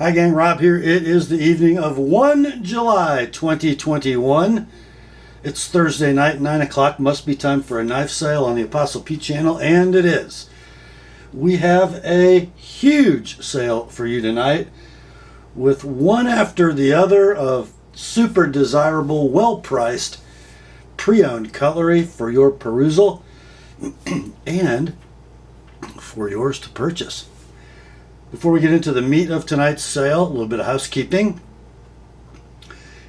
Hi gang, Rob here. It is the evening of 1 July 2021. It's Thursday night, 9 o'clock. Must be time for a knife sale on the Apostle P channel, and it is. We have a huge sale for you tonight with one after the other of super desirable, well-priced, pre-owned cutlery for your perusal and for yours to purchase. Before we get into the meat of tonight's sale, a little bit of housekeeping.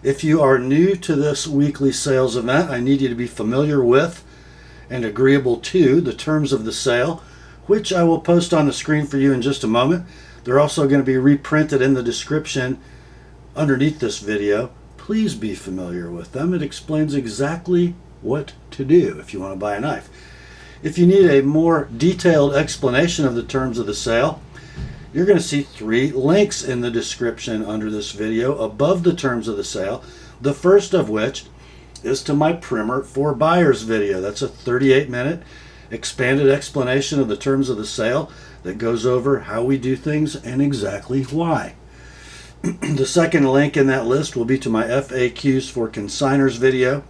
If you are new to this weekly sales event, I need you to be familiar with and agreeable to the terms of the sale, which I will post on the screen for you in just a moment. They're also going to be reprinted in the description underneath this video. Please be familiar with them. It explains exactly what to do if you want to buy a knife. If you need a more detailed explanation of the terms of the sale, you're going to see 3 links in the description under this video above the terms of the sale. The first of which is to my Primer for Buyers video. That's a 38-minute expanded explanation of the terms of the sale that goes over how we do things and exactly why. The second link in that list will be to my FAQs for Consignors video.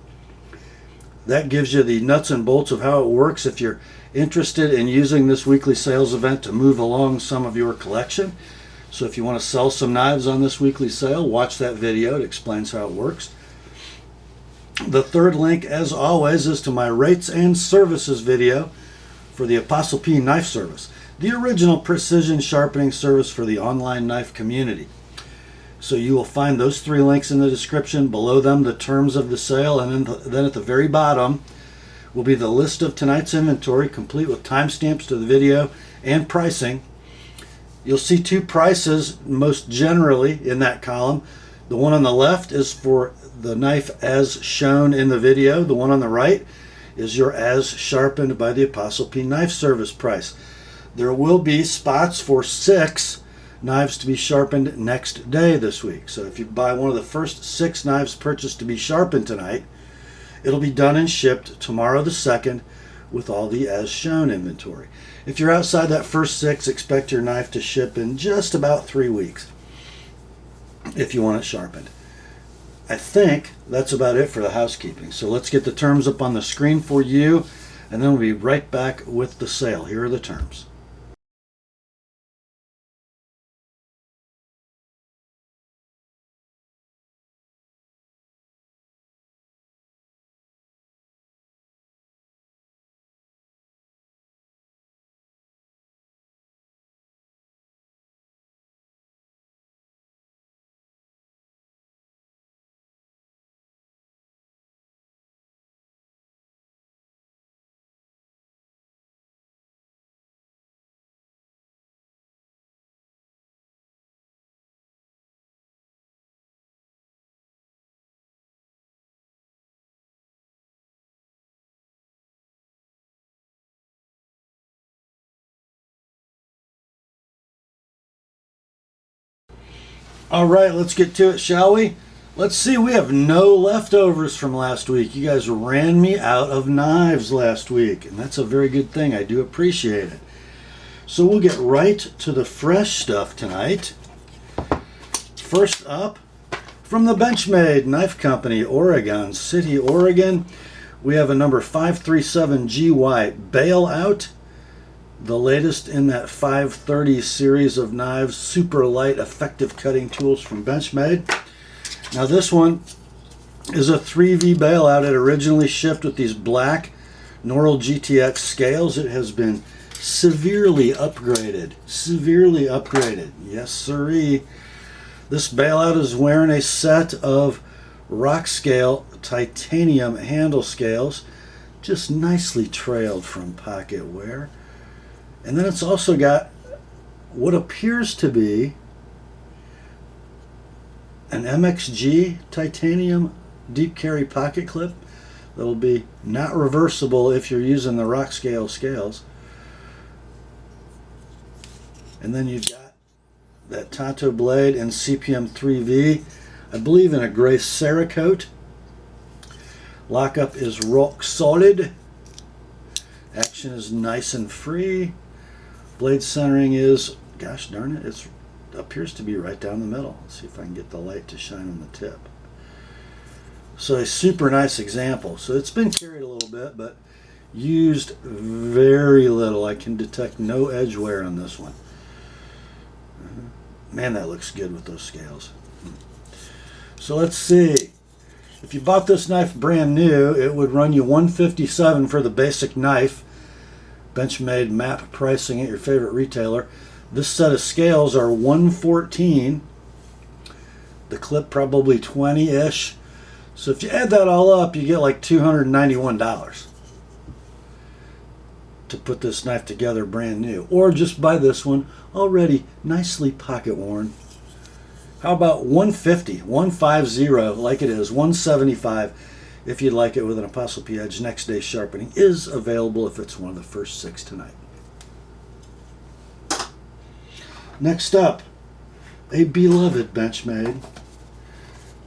That gives you the nuts and bolts of how it works if you're interested in using this weekly sales event to move along some of your collection. So if you want to sell some knives on this weekly sale, watch that video. It explains how it works. The third link, as always, is to my rates and services video for the TheApostleP Knife Service, the original precision sharpening service for the online knife community. So you will find those 3 links in the description. Below them, the terms of the sale, and then at the very bottom will be the list of tonight's inventory, complete with timestamps to the video and pricing. You'll see 2 prices most generally in that column. The one on the left is for the knife as shown in the video. The one on the right is your as sharpened by the TheApostleP Knife Service price. There will be spots for 6 knives to be sharpened next day this week. So if you buy one of the first 6 knives purchased to be sharpened tonight, it'll be done and shipped tomorrow the 2nd with all the as shown inventory. If you're outside that first 6, expect your knife to ship in just about 3 weeks if you want it sharpened. I think that's about it for the housekeeping. So let's get the terms up on the screen for you, and then we'll be right back with the sale. Here are the terms. All right, let's get to it, shall we? Let's see, we have no leftovers from last week. You guys ran me out of knives last week, and that's a very good thing. I do appreciate it. So we'll get right to the fresh stuff tonight. First up, from the Benchmade Knife Company, Oregon City, Oregon, we have a number 537GY Bailout. The latest in that 530 series of knives, super light, effective cutting tools from Benchmade. Now this one is a 3V bailout. It originally shipped with these black Norl GTX scales. It has been severely upgraded. Severely upgraded. Yes, sirree. This bailout is wearing a set of rock scale titanium handle scales, just nicely trailed from pocket wear. And then it's also got what appears to be an MXG titanium deep carry pocket clip that'll be not reversible if you're using the rock scale scales. And then you've got that Tonto blade and CPM 3V, I believe in a gray Cerakote. Lockup is rock solid. Action is nice and free. Blade centering is, gosh darn it, it's appears to be right down the middle. Let's see if I can get the light to shine on the tip. So a super nice example. So it's been carried a little bit, but used very little. I can detect no edge wear on this one. Man, that looks good with those scales. So let's see. If you bought this knife brand new, it would run you $157 for the basic knife. Benchmade map pricing at your favorite retailer. This set of scales are $114. The clip probably 20-ish. So if you add that all up, you get like $291 to put this knife together brand new. Or just buy this one already nicely pocket worn. How about $150, $150 like it is, $175 if you'd like it with an ApostleP edge. Next day sharpening is available if it's one of the first 6 tonight. Next up, a beloved Benchmade.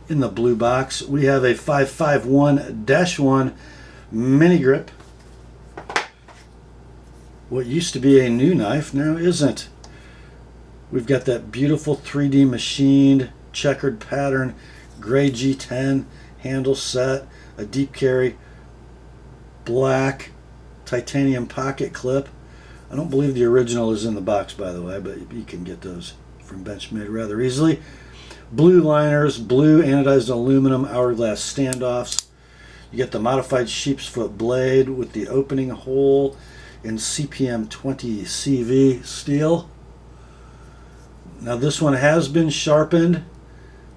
In the blue box, we have a 551-1 mini grip. What used to be a new knife now isn't. We've got that beautiful 3D machined checkered pattern, gray G10 handle set, a deep carry, black titanium pocket clip. I don't believe the original is in the box, by the way, but you can get those from Benchmade rather easily. Blue liners, blue anodized aluminum hourglass standoffs. You get the modified sheep's foot blade with the opening hole in CPM 20 CV steel. Now this one has been sharpened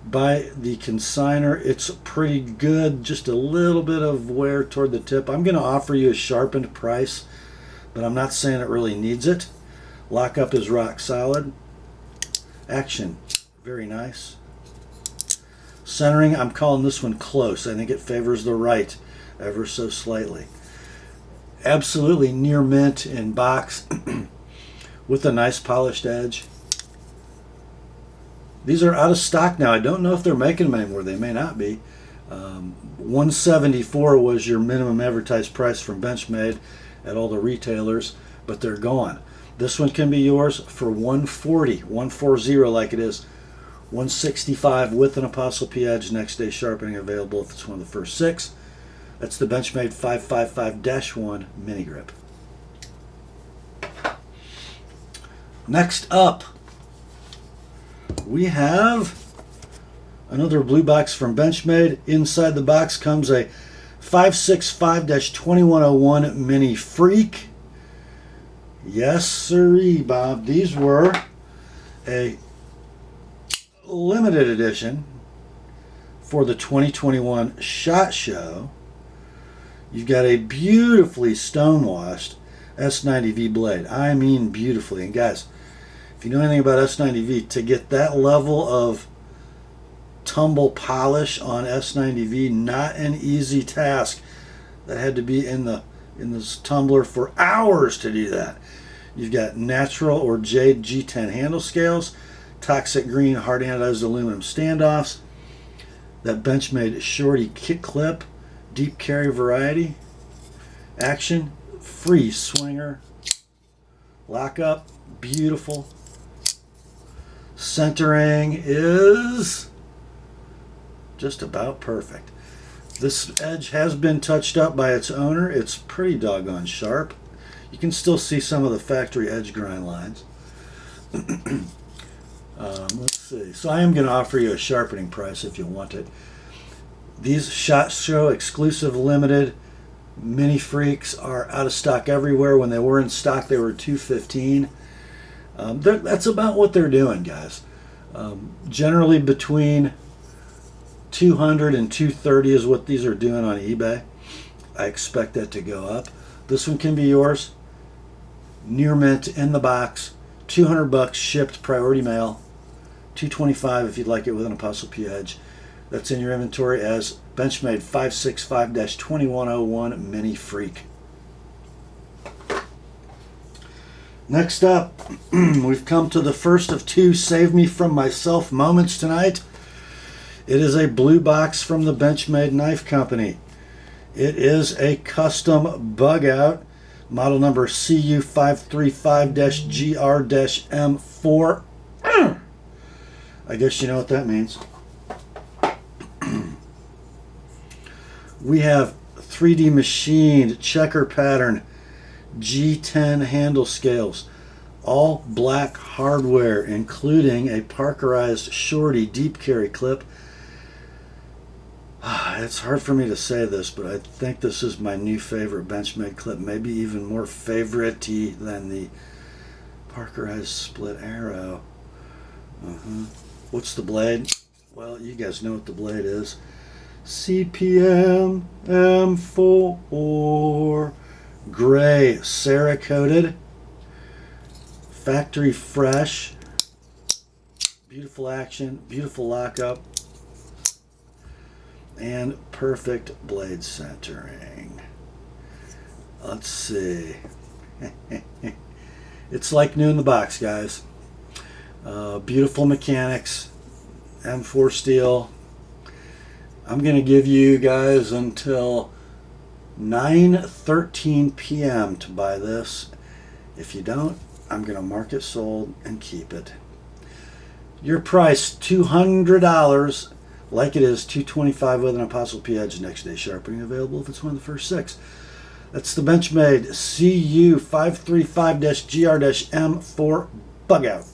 by the consignor. It's pretty good, just a little bit of wear toward the tip. I'm going to offer you a sharpened price, but I'm not saying it really needs it. Lockup is rock solid. Action, very nice. Centering, I'm calling this one close. I think it favors the right ever so slightly. Absolutely near mint in box with a nice polished edge. These are out of stock now. I don't know if they're making them anymore. They may not be. $174 was your minimum advertised price from Benchmade at all the retailers, but they're gone. This one can be yours for $140, $140 like it is. $165 with an ApostleP edge. Next day sharpening available if it's one of the first 6. That's the Benchmade 555-1 mini grip. Next up, we have another blue box from Benchmade. Inside the box comes a 565-2101 mini freak. Yes, sirree, Bob. These were a limited edition for the 2021 SHOT Show. You've got a beautifully stonewashed S90V blade. I mean beautifully. And guys, if you know anything about S90V, to get that level of tumble polish on S90V, not an easy task. That had to be in this tumbler for hours to do that. You've got natural or jade G10 handle scales, toxic green hard anodized aluminum standoffs, that Benchmade shorty kick clip, deep carry variety, action, free swinger, lockup, beautiful. Centering is just about perfect. This edge has been touched up by its owner. It's pretty doggone sharp. You can still see some of the factory edge grind lines. Let's see. So I am going to offer you a sharpening price if you want it. These SHOT Show exclusive limited mini freaks are out of stock everywhere. When they were in stock, they were $215. That's about what they're doing, guys. Generally between $200 and $230 is what these are doing on eBay. I expect that to go up. This one can be yours. Near mint in the box. $200 shipped priority mail. $225 if you'd like it with an ApostleP edge. That's in your inventory as Benchmade 565-2101 mini freak. Next up, we've come to the first of 2 save me from myself moments tonight. It is a blue box from the Benchmade Knife Company. It is a custom bugout, model number CU535-GR-M4. I guess you know what that means. We have 3D machined checker pattern G10 handle scales, all black hardware, including a parkerized shorty deep carry clip. It's hard for me to say this, but I think this is my new favorite Benchmade clip, maybe even more favorite-y than the parkerized split arrow. What's the blade? Well, you guys know what the blade is. CPM M4 gray Cerakoted, factory fresh, beautiful action, beautiful lockup, and perfect blade centering. Let's see. It's like new in the box, guys. Beautiful mechanics, M4 steel. I'm going to give you guys until 9:13 p.m. to buy this. If you don't, I'm going to mark it sold and keep it. Your price, $200, like it is, $225 with an Apostle P edge, next day sharpening available if it's one of the first 6. That's the Benchmade CU535-GR-M4 bugout.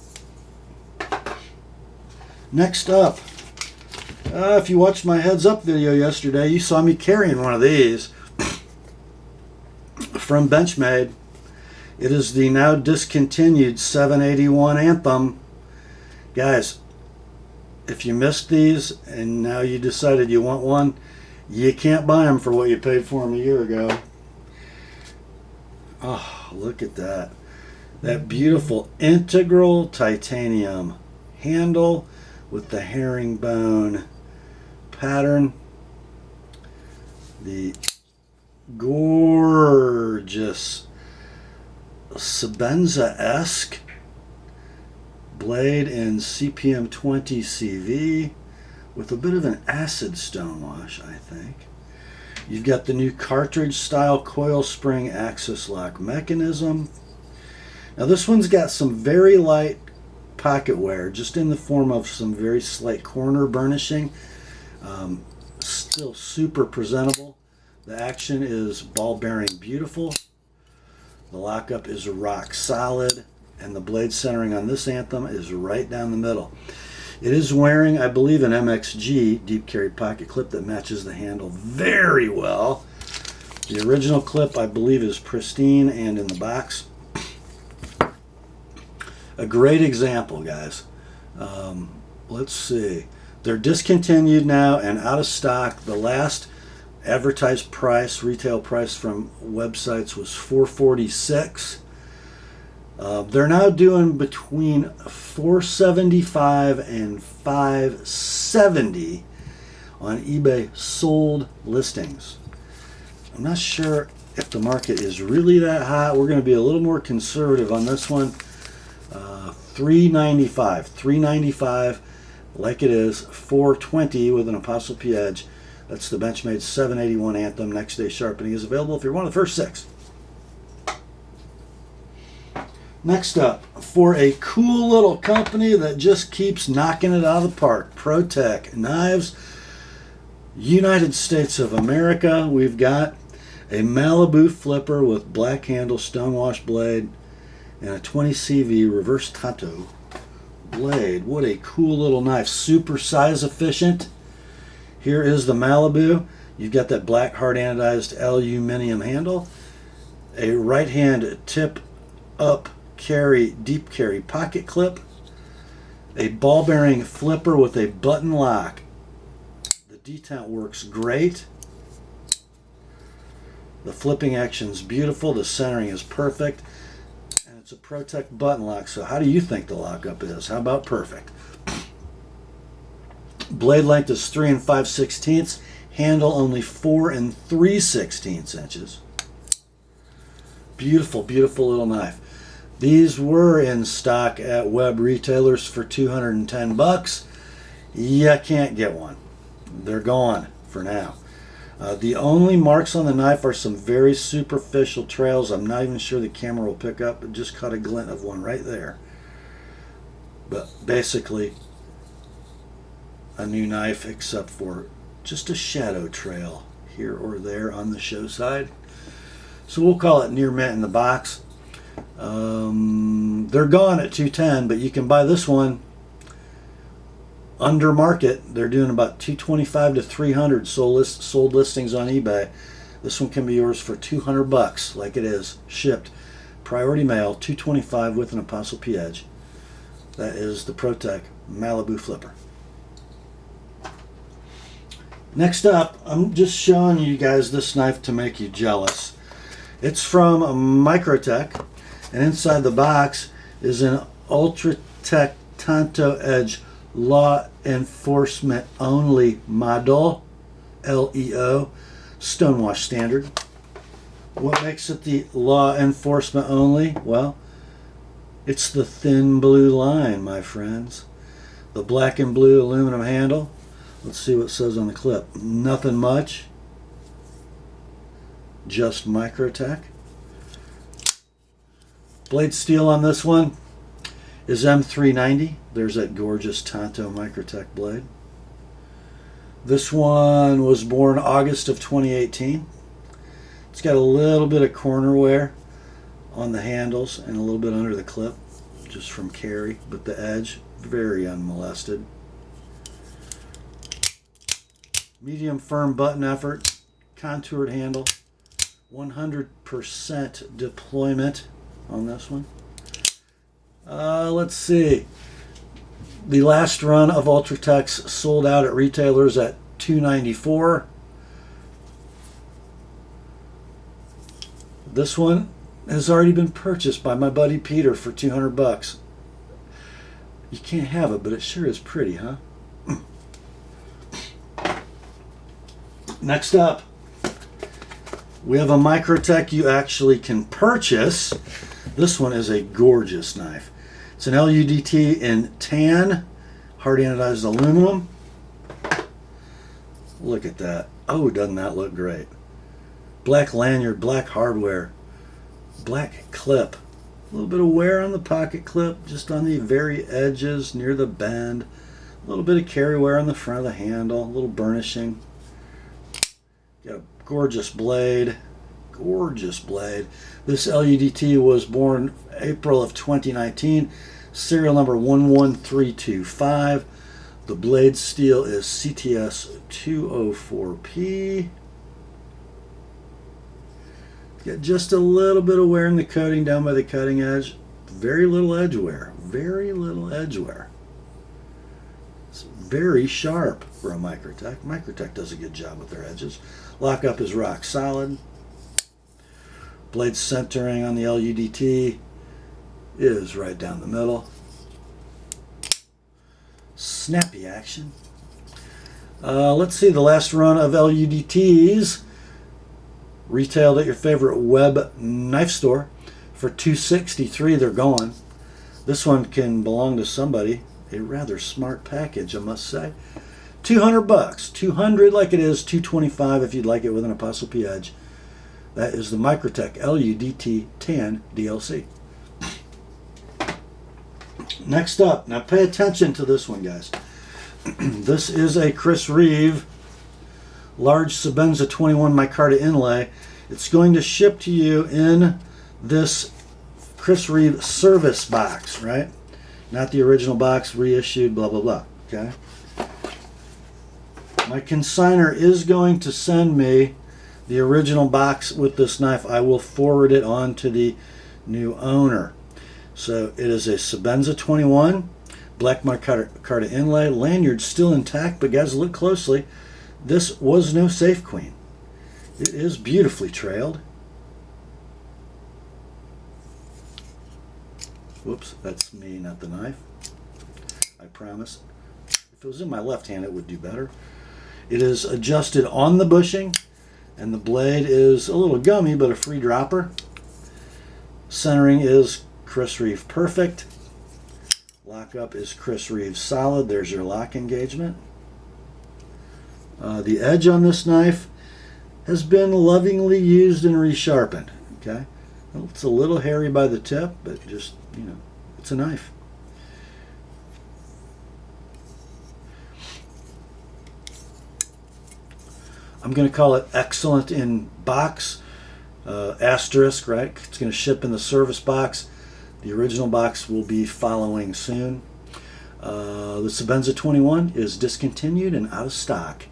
Next up, if you watched my heads up video yesterday, you saw me carrying one of these from Benchmade. It is the now discontinued 781 Anthem. Guys, if you missed these and now you decided you want one, you can't buy them for what you paid for them a year ago. Oh, look at that. That beautiful integral titanium handle with the herringbone pattern. The gorgeous sebenza-esque blade in CPM 20 CV with a bit of an acid stonewash, I think. You've got the new cartridge style coil spring axis lock mechanism. Now this one's got some very light pocket wear, just in the form of some very slight corner burnishing. Still super presentable. The action is ball bearing beautiful. The lockup is rock solid, and the blade centering on this Anthem is right down the middle. It is wearing, I believe, an MXG deep carry pocket clip that matches the handle very well. The original clip, I believe, is pristine and in the box. A great example, guys. Let's see. They're discontinued now and out of stock. The last advertised price, retail price from websites, was $446. They're now doing between $475 and $570 on eBay sold listings. I'm not sure if the market is really that hot. We're going to be a little more conservative on this one. $395, like it is, $420 with an Apostle P edge. That's the Benchmade 781 Anthem. Next day sharpening is available if you're one of the first 6. Next up, for a cool little company that just keeps knocking it out of the park, ProTech Knives, United States of America, we've got a Malibu flipper with black handle, stonewash blade, and a 20 CV reverse tanto blade. What a cool little knife. Super size efficient. Here is the Malibu. You've got that black hard anodized aluminum handle. A right hand tip up carry, deep carry pocket clip. A ball bearing flipper with a button lock. The detent works great. The flipping action is beautiful. The centering is perfect. And it's a ProTech button lock. So how do you think the lockup is? How about perfect? Blade length is 3 5/16. Handle only 4 3/16 inches. Beautiful, beautiful little knife. These were in stock at web retailers for $210. You can't get one. They're gone for now. The only marks on the knife are some very superficial trails. I'm not even sure the camera will pick up. It just caught a glint of one right there. But basically, a new knife except for just a shadow trail here or there on the show side. So we'll call it near mint in the box. They're gone at $210, but you can buy this one under market. They're doing about $225 to $300 sold listings on eBay. This one can be yours for $200, like it is, shipped. Priority Mail, $225 with an TheApostleP edge. That is the ProTech Malibu Flipper. Next up, I'm just showing you guys this knife to make you jealous. It's from Microtech, and inside the box is an ultratech tanto edge law enforcement only model, LEO, stonewash standard. What makes it the law enforcement only? Well, it's the thin blue line, my friends. The black and blue aluminum handle. Let's see what it says on the clip. Nothing much. Just Microtech. Blade steel on this one is M390. There's that gorgeous Tanto Microtech blade. This one was born August of 2018. It's got a little bit of corner wear on the handles and a little bit under the clip, just from carry, but the edge, very unmolested. Medium firm button effort, contoured handle, 100% deployment on this one. Let's see. The last run of ultratechs sold out at retailers at $294. This one has already been purchased by my buddy Peter for $200. You can't have it, but it sure is pretty, huh? Next up, we have a Microtech you actually can purchase. This one is a gorgeous knife. It's an LUDT in tan, hard anodized aluminum. Look at that. Oh, doesn't that look great? Black lanyard, black hardware, black clip. A little bit of wear on the pocket clip, just on the very edges near the bend. A little bit of carry wear on the front of the handle, a little burnishing. Got a gorgeous blade. Gorgeous blade. This LUDT was born April of 2019. Serial number 11325. The blade steel is CTS 204P. Got just a little bit of wear in the coating down by the cutting edge. Very little edge wear. Very little edge wear. It's very sharp for a Microtech. Microtech does a good job with their edges. Lockup is rock solid. Blade centering on the LUDT is right down the middle. Snappy action. Let's see, the last run of LUDTs retailed at your favorite web knife store for $263. They're gone. This one can belong to somebody. A rather smart package, I must say. $200. $200 like it is. $225 if you'd like it with an TheApostleP edge. That is the Microtech LUDT Tan DLC. Next up, now pay attention to this one, guys. This is a Reeve large sebenza 21 micarta inlay. It's going to ship to you in this Reeve service box, right? Not the original box, reissued, blah, blah, blah. Okay? My consignor is going to send me the original box with this knife. I will forward it on to the new owner. So it is a sebenza 21, black micarta inlay, lanyard still intact, but guys, look closely. This was no safe queen. It is beautifully trailed. Whoops, that's me, not the knife. I promise. If it was in my left hand, it would do better. It is adjusted on the bushing, and the blade is a little gummy, but a free dropper. Centering is Reeve perfect. Lockup is Reeve solid. There's your lock engagement. The edge on this knife has been lovingly used and resharpened. Okay, well, it's a little hairy by the tip, but just, you know, it's a knife. I'm going to call it excellent in box, asterisk, right? It's going to ship in the service box. The original box will be following soon. The Sebenza 21 is discontinued and out of stock.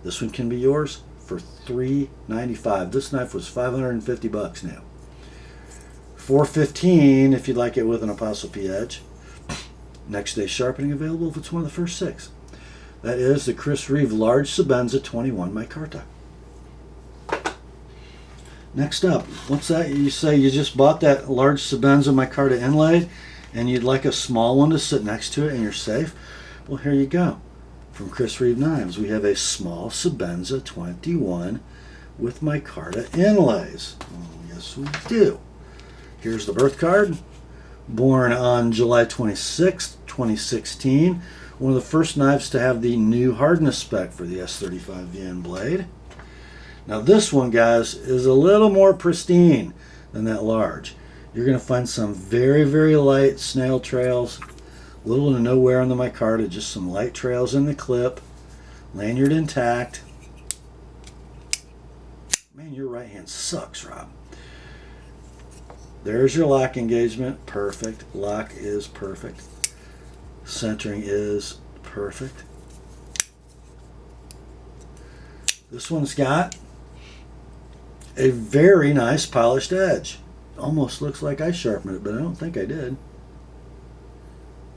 This one can be yours for $3.95. This knife was $550 now. $4.15 if you'd like it with an ApostleP edge. Next day sharpening available if it's one of the first 6. That is the Reeve large Sebenza 21 micarta. Next up, what's that? You say you just bought that large Sebenza micarta inlaid and you'd like a small one to sit next to it and you're safe? Well, here you go. From Reeve Knives, we have a small Sebenza 21 with micarta inlays. Oh, yes, we do. Here's the birth card. Born on July 26th, 2016. One of the first knives to have the new hardness spec for the S35VN blade. Now this one, guys, is a little more pristine than that large. You're going to find some very, very light snail trails. Little to no wear on the micarta, just some light trails in the clip. Lanyard intact. Man, your right hand sucks, Rob. There's your lock engagement. Perfect. Lock is perfect. Centering is perfect. This one's got a very nice polished edge. Almost looks like I sharpened it, but I don't think I did.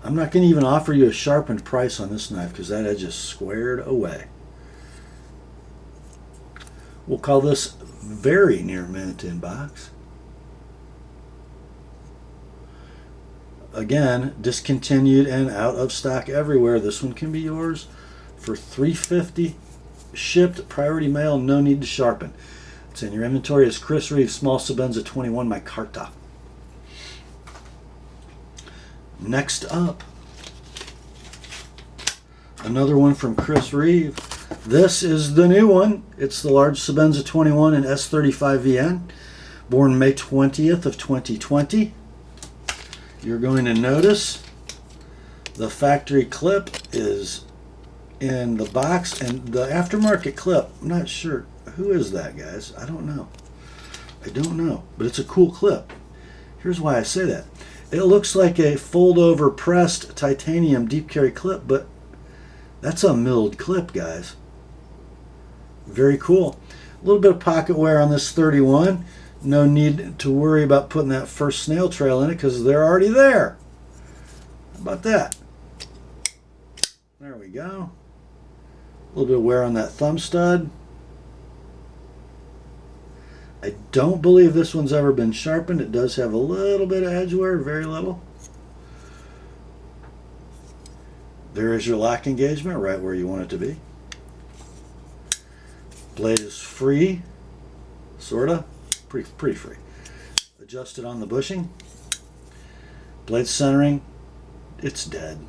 I'm not going to even offer you a sharpened price on this knife because that edge is squared away. We'll call this very near mint in box. Again, discontinued and out of stock everywhere. This one can be yours for $3.50. Shipped, priority mail, no need to sharpen. It's in your inventory as Reeve small Sebenza 21 micarta. Next up, another one from Reeve. This is the new one. It's the large Sebenza 21 in S35VN, born May 20th of 2020. You're going to notice the factory clip is in the box, and the aftermarket clip, I'm not sure. Who is that, guys? I don't know. I don't know, but it's a cool clip. Here's why I say that. It looks like a fold-over pressed titanium deep carry clip, but that's a milled clip, guys. Very cool. A little bit of pocket wear on this 31. No need to worry about putting that first snail trail in it because they're already there. How about that? There we go. A little bit of wear on that thumb stud. I don't believe this one's ever been sharpened. It does have a little bit of edge wear, very little. There is your lock engagement right where you want it to be. Blade is free, sorta. Pretty free. Adjusted on the bushing. Blade centering, it's dead.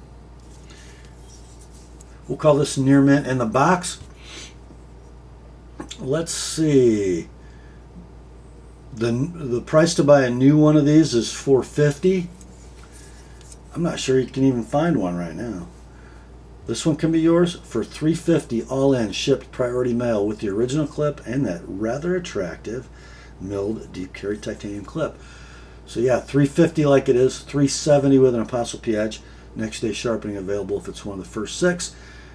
We'll call this near mint in the box. Let's see. The price to buy a new one of these is $4.50. I'm not sure you can even find one right now. This one can be yours for $3.50 all in, shipped priority mail with the original clip and that rather attractive milled deep carry titanium clip. So yeah, $3.50 like it is, $3.70 with an ApostleP edge. Next day sharpening available if it's one of the first 6.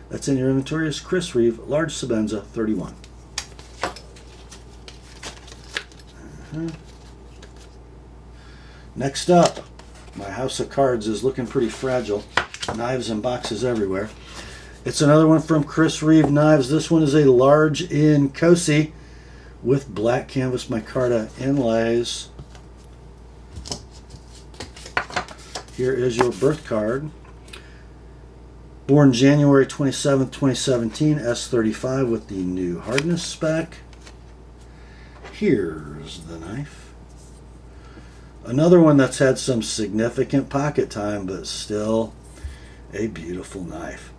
That's in your inventory is Reeve large Sebenza 31. Next up, my house of cards is looking pretty fragile. Knives and boxes everywhere. It's another one from Reeve Knives. This one is a large inkosi with black canvas micarta inlays. Here is your birth card. Born January 27th, 2017, S35 with the new hardness spec. Here's the knife. Another one that's had some significant pocket time, but still a beautiful knife.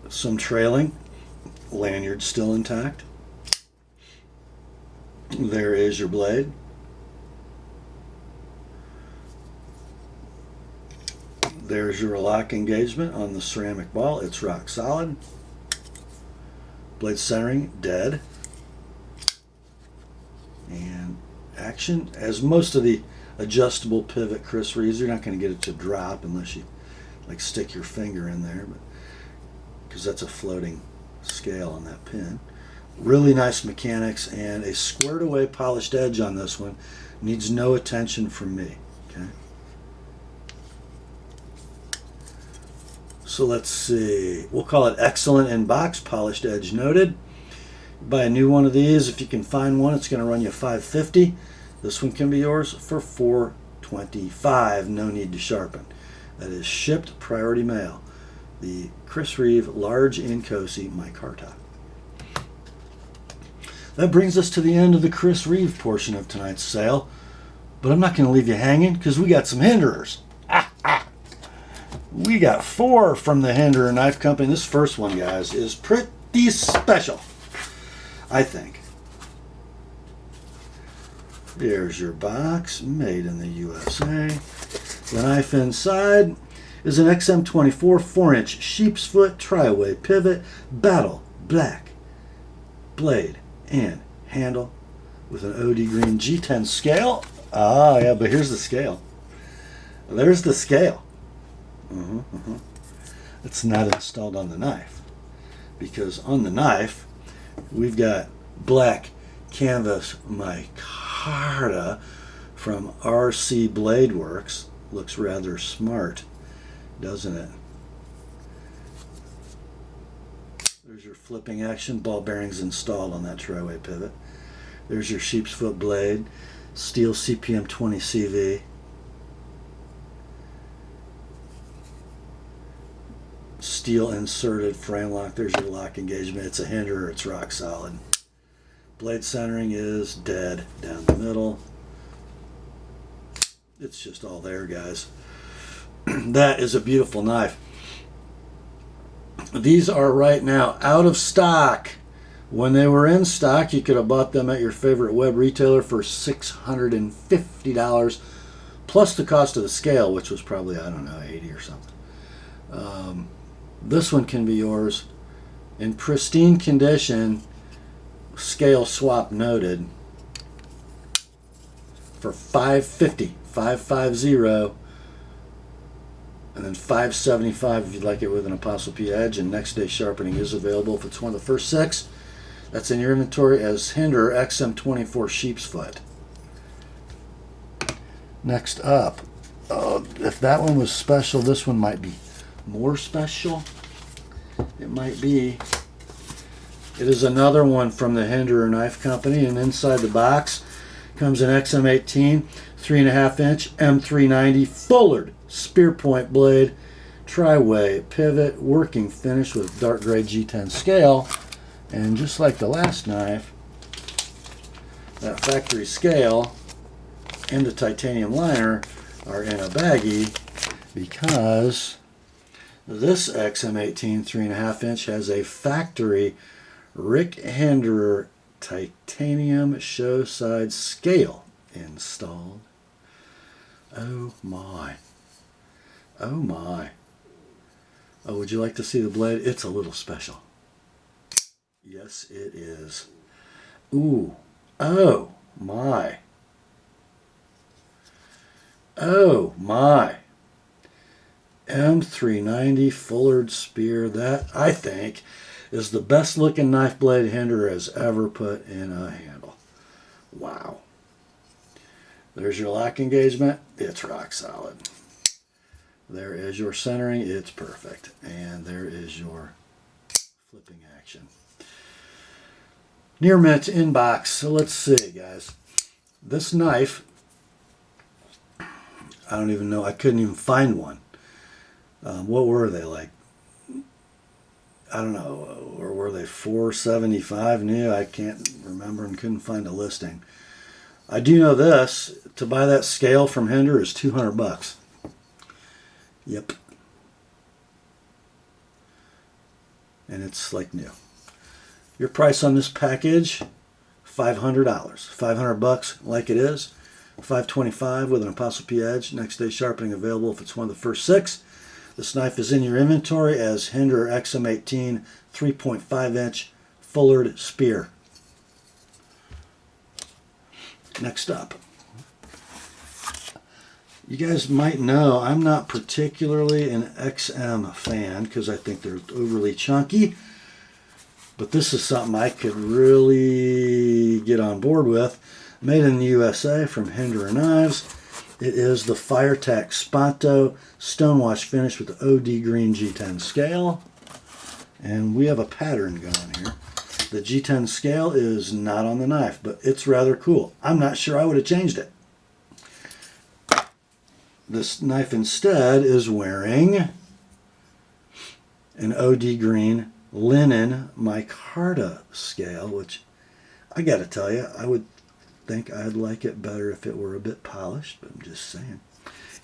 Some trailing, lanyard still intact. There is your blade. There's your lock engagement on the ceramic ball. It's rock solid. Blade centering, dead. And action, as most of the adjustable pivot Chris Reeves, you're not going to get it to drop unless you like stick your finger in there, but because that's a floating scale on that pin. Really nice mechanics and a squared away polished edge on this one. Needs no attention from me. Okay. So let's see. We'll call it excellent in box, polished edge noted. Buy a new one of these. If you can find one, it's going to run you $5.50. This one can be yours for $4.25. No need to sharpen. That is shipped priority mail. The Chris Reeve large inkosi Microtech. That brings us to the end of the Chris Reeve portion of tonight's sale. But I'm not going to leave you hanging because we got some Hinderers. We got 4 from the Hinderer Knife Company. This first one, guys, is pretty special, I think. There's your box, made in the USA. The knife inside is an XM24 4-inch sheep's foot tri-way pivot, battle black blade and handle with an OD green G10 scale. Ah, yeah, but here's the scale. There's the scale. It's not installed on the knife because on the knife we've got black canvas micarta from RC Blade Works. Looks rather smart, doesn't it? There's your flipping action, ball bearings installed on that tri-way pivot. There's your sheep's foot blade, steel CPM 20 CV. Steel inserted frame lock. There's your lock engagement. It's a Hinderer. It's rock solid. Blade centering is dead down the middle. It's just all there, guys. That is a beautiful knife. These are right now out of stock. When they were in stock, you could have bought them at your favorite web retailer for $650 plus the cost of the scale, which was probably, I don't know, 80 or something. This one can be yours in pristine condition, scale swap noted, for $550, $550, and then $575 if you'd like it with an ApostleP edge, and next day sharpening is available if it's one of the first 6. That's in your inventory as Hinderer XM24 sheep's foot. Next up, if that one was special, this one might be more special. It might be. It is another one from the Hinderer Knife Company, and inside the box comes an XM18 3.5 inch M390 Fullard spear point blade, tri-way pivot, working finish with dark gray G10 scale, and just like the last knife, that factory scale and the titanium liner are in a baggie because this XM18 3.5 inch has a factory Rick Hinderer titanium show side scale installed. Oh my. Oh my. Oh, would you like to see the blade? It's a little special. Yes, it is. Ooh. Oh my. Oh my. M390 Fullard spear. That, I think, is the best looking knife blade Hinderer has ever put in a handle. Wow. There's your lock engagement. It's rock solid. There is your centering. It's perfect. And there is your flipping action. Near mint in box. So let's see, guys. This knife, I don't even know. I couldn't even find one. What were they, like? I don't know. Or were they $475 new? I can't remember and couldn't find a listing. I do know this. To buy that scale from Hinderer is $200. Yep. And it's like new. Your price on this package, $500. $500 like it is. $525 with an ApostleP edge. Next day sharpening available if it's one of the first 6. This knife is in your inventory as Hinderer XM18 3.5 inch fullered spear. Next up, you guys might know I'm not particularly an XM fan because I think they're overly chunky, but this is something I could really get on board with. Made in the USA from Hinderer Knives. It is the firetac Sponto stonewash finish with the OD green G10 scale. And we have a pattern going here. The G10 scale is not on the knife, but it's rather cool. I'm not sure I would have changed it. This knife instead is wearing an OD green linen micarta scale, which I gotta tell you, I would think I'd like it better if it were a bit polished, but I'm just saying.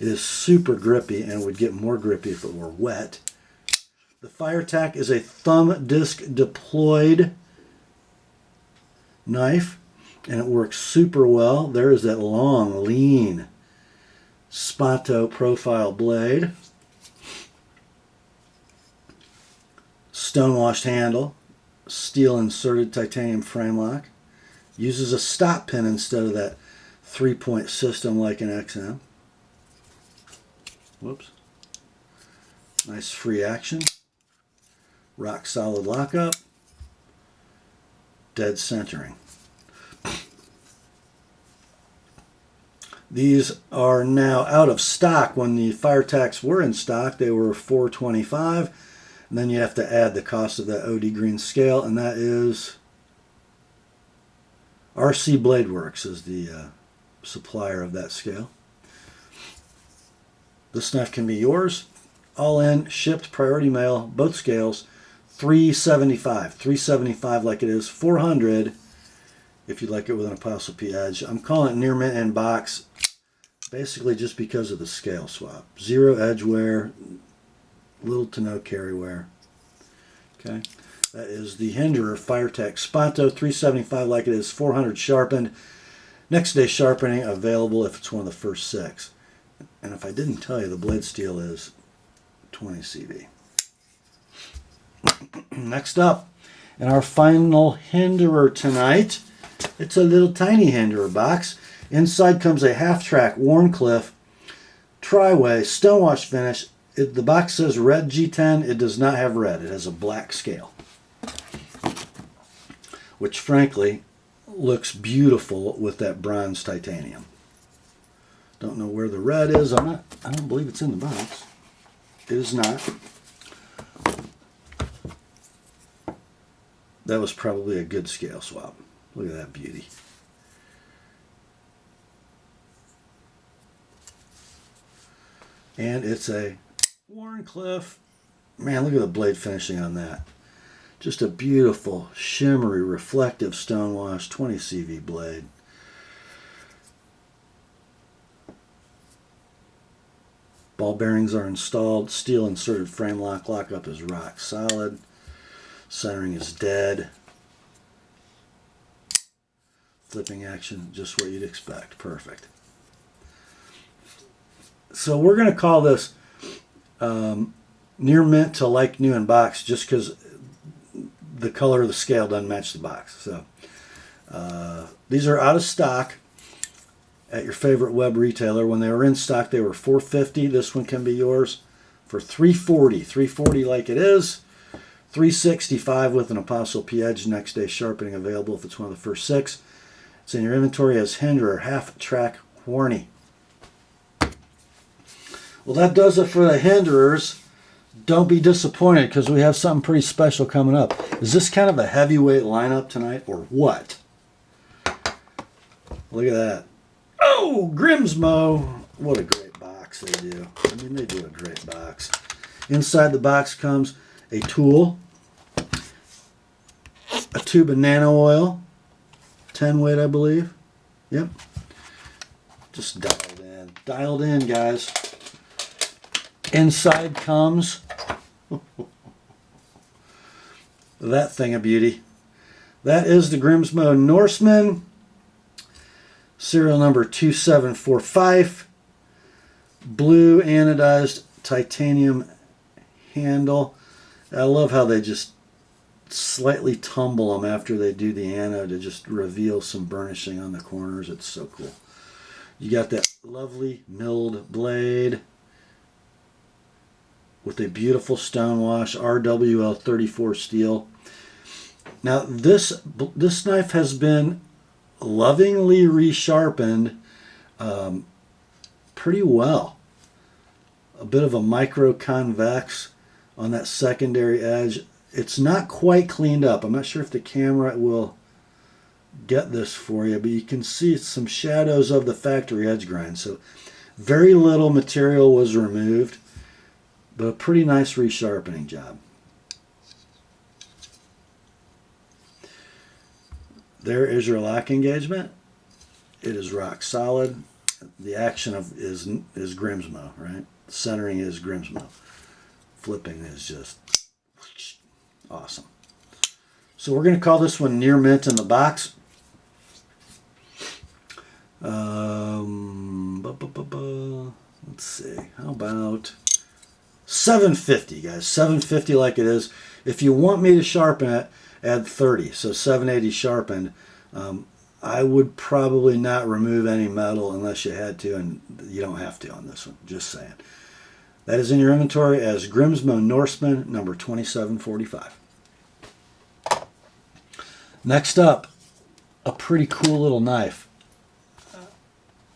It is super grippy and would get more grippy if it were wet. The firetac is a thumb disc deployed knife, and it works super well. There is that long, lean Sponto profile blade. Stonewashed handle, steel inserted titanium frame lock. Uses a stop pin instead of that 3-point system like an XM. Whoops. Nice free action. Rock solid lockup. Dead centering. These are now out of stock. When the firetacs were in stock, they were $425. And then you have to add the cost of that OD green scale, and that is RC Blade Works is the supplier of that scale. This knife can be yours. All in, shipped, priority mail, both scales, $375. $375 like it is, $400 if you like it with an TheApostleP edge. I'm calling it near mint in box, basically just because of the scale swap. Zero edge wear, little to no carry wear. Okay, that is the Hinderer firetac Sponto, $375 like it is, $400 sharpened. Next day sharpening available if it's one of the first 6. And if I didn't tell you, the blade steel is 20 CV. Next up, in our final Hinderer tonight, it's a little tiny Hinderer box. Inside comes a half-track Warncliffe tri-way stonewash finish. The box says red G10. It does not have red. It has a black scale, which frankly looks beautiful with that bronze titanium. Don't know where the red is. I don't believe it's in the box. It is not. That was probably a good scale swap. Look at that beauty. And it's a Warncliffe. Man, look at the blade finishing on that. Just a beautiful, shimmery, reflective stonewash 20 CV blade. Ball bearings are installed. Steel inserted frame lock. Lockup is rock solid. Centering is dead. Flipping action, just what you'd expect. Perfect. So we're going to call this near mint to like new in box, just because the color of the scale doesn't match the box. So these are out of stock at your favorite web retailer. When they were in stock, they were $450. This one can be yours for $340. $340 like it is. $365 with an TheApostleP edge. Next day sharpening available if it's one of the first 6. It's in your inventory as Hinderer half-track Warney. Well, that does it for the Hinderers. Don't be disappointed because we have something pretty special coming up. Is this kind of a heavyweight lineup tonight or what? Look at that. Oh, Grimsmo. What a great box they do. I mean, they do a great box. Inside the box comes a tool, a tube of nano oil, 10 weight, I believe. Yep. Just dialed in. Dialed in, guys. Inside comes that thing of beauty. That is the Grimsmo Norseman, serial number 2745, blue anodized titanium handle. I love how they just slightly tumble them after they do the anode to just reveal some burnishing on the corners. It's so cool. You got that lovely milled blade with a beautiful stonewash RWL 34 steel. Now this knife has been lovingly resharpened pretty well. A bit of a micro convex on that secondary edge. It's not quite cleaned up. I'm not sure if the camera will get this for you, but you can see some shadows of the factory edge grind. So very little material was removed, but a pretty nice resharpening job. There is your lock engagement. It is rock solid. The action is Grimsmo, right? Centering is Grimsmo. Flipping is just awesome. So we're going to call this one near mint in the box. Let's see. How about $7.50, guys? $7.50 like it is. If you want me to sharpen it, add 30. So $7.80 sharpened. I would probably not remove any metal unless you had to, and you don't have to on this one. Just saying. That is in your inventory as Grimsmo Norseman number 2745. Next up, a pretty cool little knife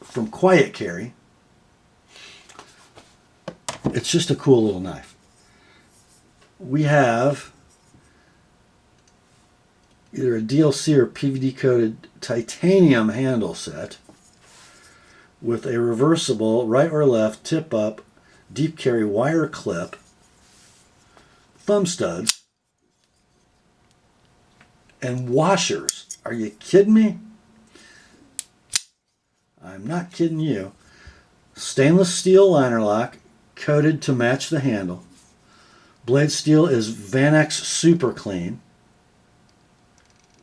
from Quiet Carry. It's just a cool little knife. We have either a DLC or PVD coated titanium handle set with a reversible right or left tip up deep carry wire clip, thumb studs, and washers. Are you kidding me? I'm not kidding you. Stainless steel liner lock coated to match the handle. Blade steel is Vanex Super Clean.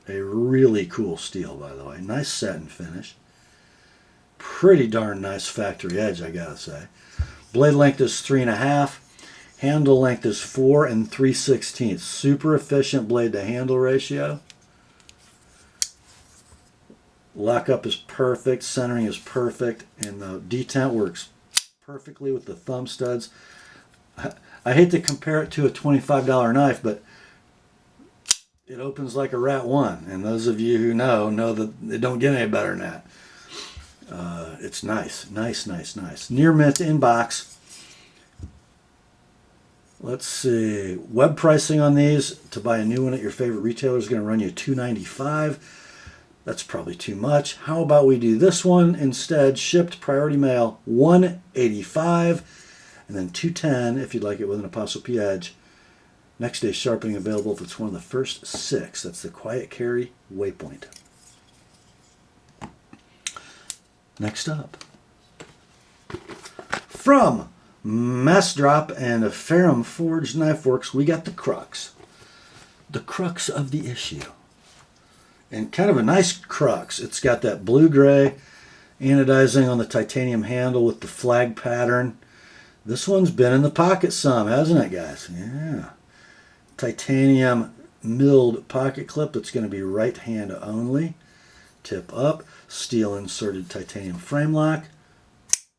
A really cool steel, by the way. Nice satin finish. Pretty darn nice factory edge, I gotta say. Blade length is 3.5. Handle length is 4 3/16. Super efficient blade to handle ratio. Lockup is perfect. Centering is perfect. And the detent works perfectly with the thumb studs. I hate to compare it to a $25 knife, but it opens like a Rat 1. And those of you who know that it don't get any better than that. It's nice. Nice. Near mint in box. Let's see. Web pricing on these to buy a new one at your favorite retailer is going to run you $295. That's probably too much. How about we do this one instead? Shipped priority mail $185 and then $210 if you'd like it with an ApostleP edge. Next day sharpening available if it's one of the first 6. That's the Quiet Carry Waypoint. Next up, from Massdrop and Ferrum Forged Knife Works, we got the crux. The crux of the issue. And kind of a nice crux. It's got that blue-gray anodizing on the titanium handle with the flag pattern. This one's been in the pocket some, hasn't it, guys? Yeah. Titanium milled pocket clip that's going to be right hand only. Tip up. Steel inserted titanium frame lock.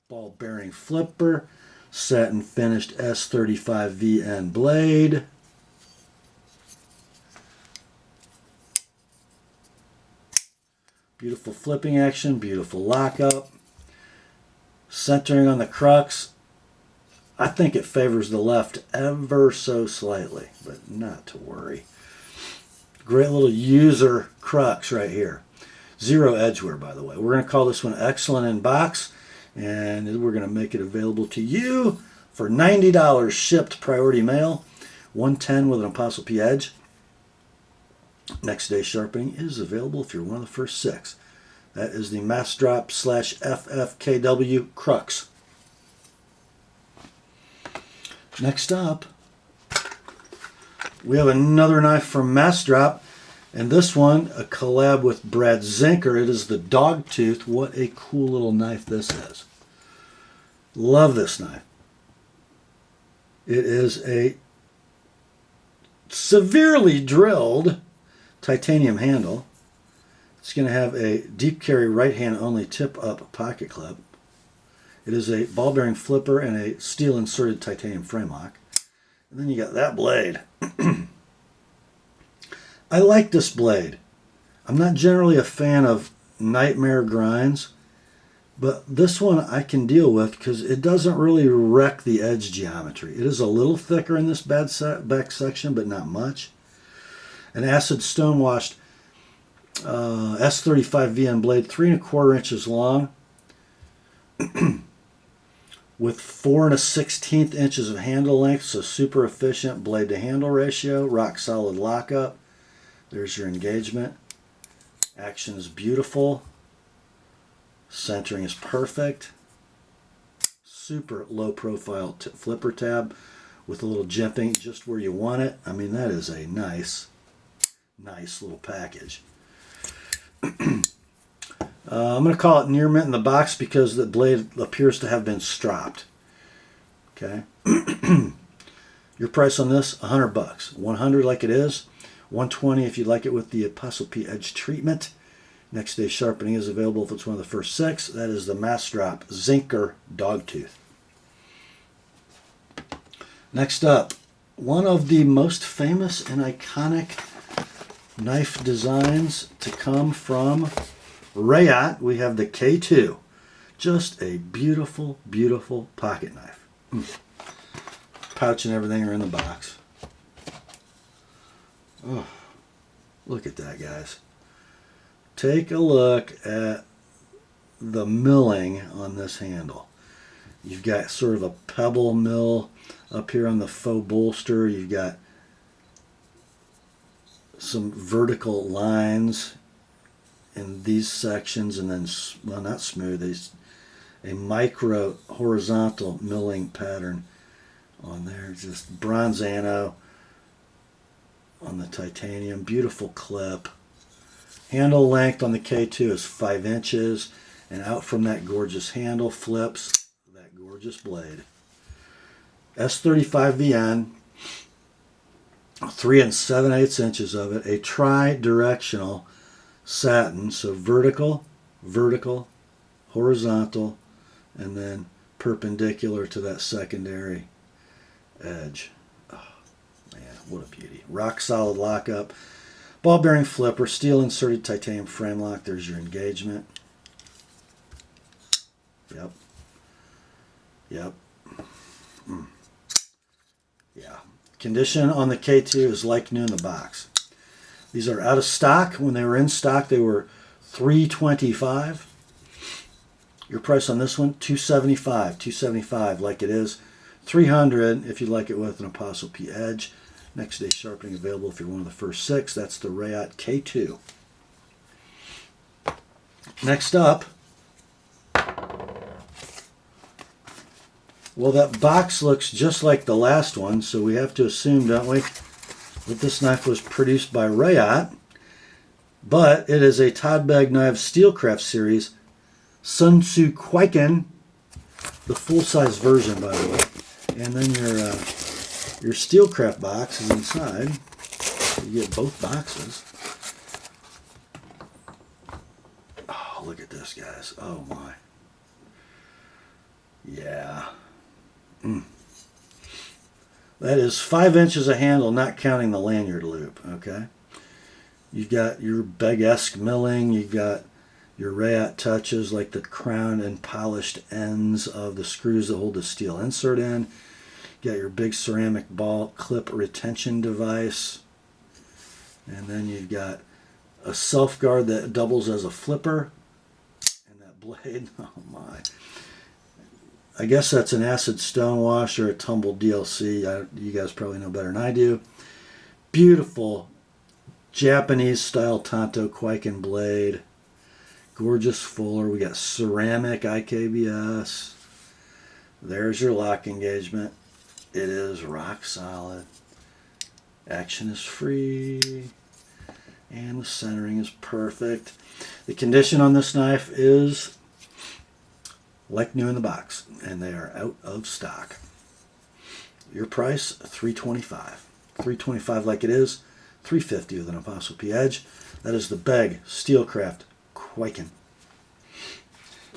Ball bearing flipper. Satin finished S35VN blade. Beautiful flipping action, beautiful lockup. Centering on the crux. I think it favors the left ever so slightly, but not to worry. Great little user crux right here. Zero edge wear, by the way. We're going to call this one excellent in box, and we're going to make it available to you for $90 shipped priority mail. $110 with an ApostleP edge. Next day sharpening is available if you're one of the first 6. That is the Massdrop /FFKW crux. Next up, we have another knife from Massdrop, and this one, a collab with Brad Zinker. It is the Dogtooth. What a cool little knife this is. Love this knife. It is a severely drilled titanium handle. It's going to have a deep carry right hand only tip up pocket clip. It is a ball bearing flipper and a steel inserted titanium frame lock. And then you got that blade. I like this blade. I'm not generally a fan of nightmare grinds, but this one I can deal with because it doesn't really wreck the edge geometry. It is a little thicker in this back section, but not much. An acid stone washed S35 VN blade, 3 1/4 inches long, with 4 1/16 inches of handle length, so super efficient blade to handle ratio, rock solid lockup. There's your engagement. Action is beautiful. Centering is perfect. Super low profile flipper tab with a little jimping just where you want it. I mean, that is a nice little package. I'm going to call it near mint in the box because the blade appears to have been stropped. Okay. Your price on this, $100. $100 like it is. $120 if you'd like it with the Apostle P edge treatment. Next day sharpening is available if it's one of the first 6. That is the Massdrop Zinker Dogtooth. Next up, one of the most famous and iconic knife designs to come from Rayat. We have the K2. Just a beautiful, beautiful pocket knife. Pouch and everything are in the box. Oh, look at that, guys. Take a look at the milling on this handle. You've got sort of a pebble mill up here on the faux bolster. You've got some vertical lines in these sections, and then, well, not smooth, a micro horizontal milling pattern on there. Just bronzano on the titanium. Beautiful clip. Handle length on the K2 is 5 inches, and out from that gorgeous handle flips that gorgeous blade. S35 VN, 3 7/8 inches of it, a tri-directional satin, so vertical, horizontal, and then perpendicular to that secondary edge. Oh, man, what a beauty. Rock solid lockup. Ball bearing flipper, steel inserted titanium frame lock. There's your engagement. Yep. Yeah. Condition on the K2 is like new in the box. These are out of stock. When they were in stock, they were $325. Your price on this one, $275. $275 like it is. $300 if you like it with an Apostle P edge. Next day sharpening available if you're one of the first 6. That's the Rayat K2. Next up, well, that box looks just like the last one, so we have to assume, don't we, that this knife was produced by Rayat. But it is a Todd Bag Knives Steelcraft Series Sun Tzu Kwaiken, the full-size version, by the way. And then your Steelcraft box is inside. You get both boxes. Oh, look at this, guys. Oh, my. Yeah. That is 5 inches of handle, not counting the lanyard loop, okay? You've got your Begg-esque milling. You've got your Rayat touches, like the crown and polished ends of the screws that hold the steel insert in. You got your big ceramic ball clip retention device. And then you've got a self-guard that doubles as a flipper. And that blade, oh my. I guess that's an acid stone wash or a tumbled DLC. You guys probably know better than I do. Beautiful Japanese style Tanto Kwaiken blade. Gorgeous fuller. We got ceramic IKBS. There's your lock engagement. It is rock solid. Action is free. And the centering is perfect. The condition on this knife is like new in the box, and they are out of stock. Your price, $325. $325 like it is, $350 with an Apostle P edge. That is the Bagg Steelcraft Kwaiken.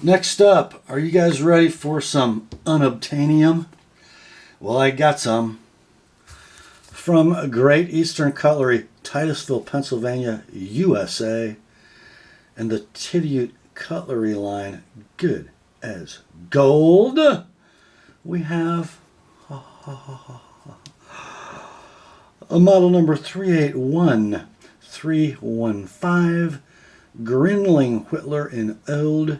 Next up, are you guys ready for some unobtainium? Well, I got some. From Great Eastern Cutlery, Titusville, Pennsylvania, USA. And the Titute Cutlery line, good as gold. We have a model number 381315 Grinling Whittler in old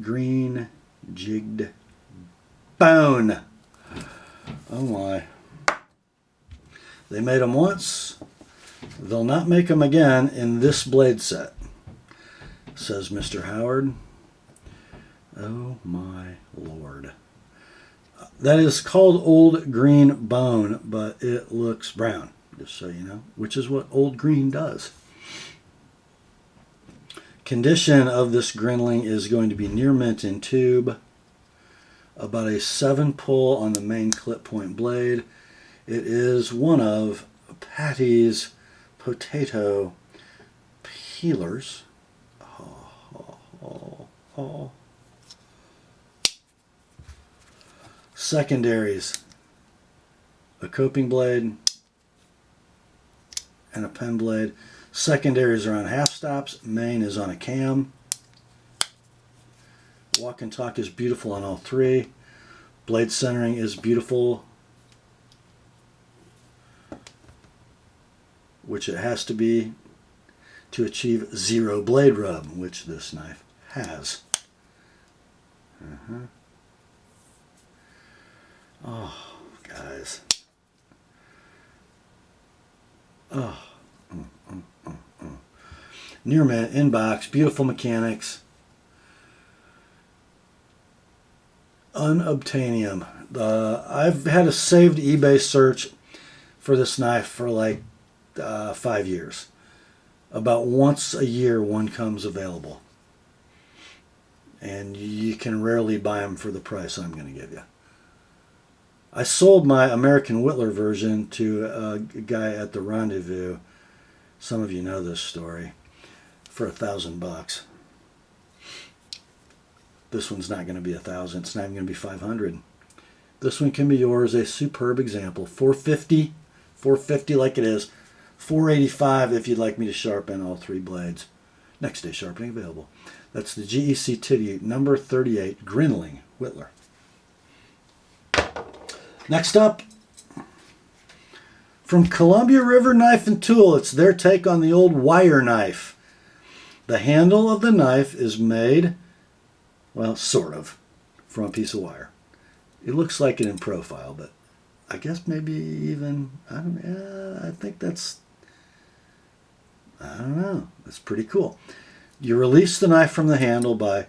green jigged bone. Oh my. They made them once. They'll not make them again in this blade set, says Mr. Howard. Oh my Lord. That is called old green bone, but it looks brown, just so you know, which is what old green does. Condition of this Grinling is going to be near mint in tube, about a 7 pull on the main clip point blade. It is one of Patty's potato peelers. Secondaries, a coping blade and a pen blade. Secondaries are on half stops. Main is on a cam. Walk and talk is beautiful on all three. Blade centering is beautiful, which it has to be to achieve zero blade rub, which this knife has. Oh, guys. Oh. Near mint, inbox, beautiful mechanics. Unobtainium. I've had a saved eBay search for this knife for like 5 years. About once a year one comes available. And you can rarely buy them for the price I'm going to give you. I sold my American Whittler version to a guy at the Rendezvous. Some of you know this story. For $1,000. This one's not going to be $1,000. It's not even going to be $500. This one can be yours. A superb example. $450. $450 like it is. $485 if you'd like me to sharpen all three blades. Next day sharpening available. That's the GEC Titute number 38 Grinling Whittler. Next up, from Columbia River Knife and Tool, it's their take on the old wire knife. The handle of the knife is made, well, sort of, from a piece of wire. It looks like it in profile, but I guess maybe even, I think that's, I don't know. That's pretty cool. You release the knife from the handle by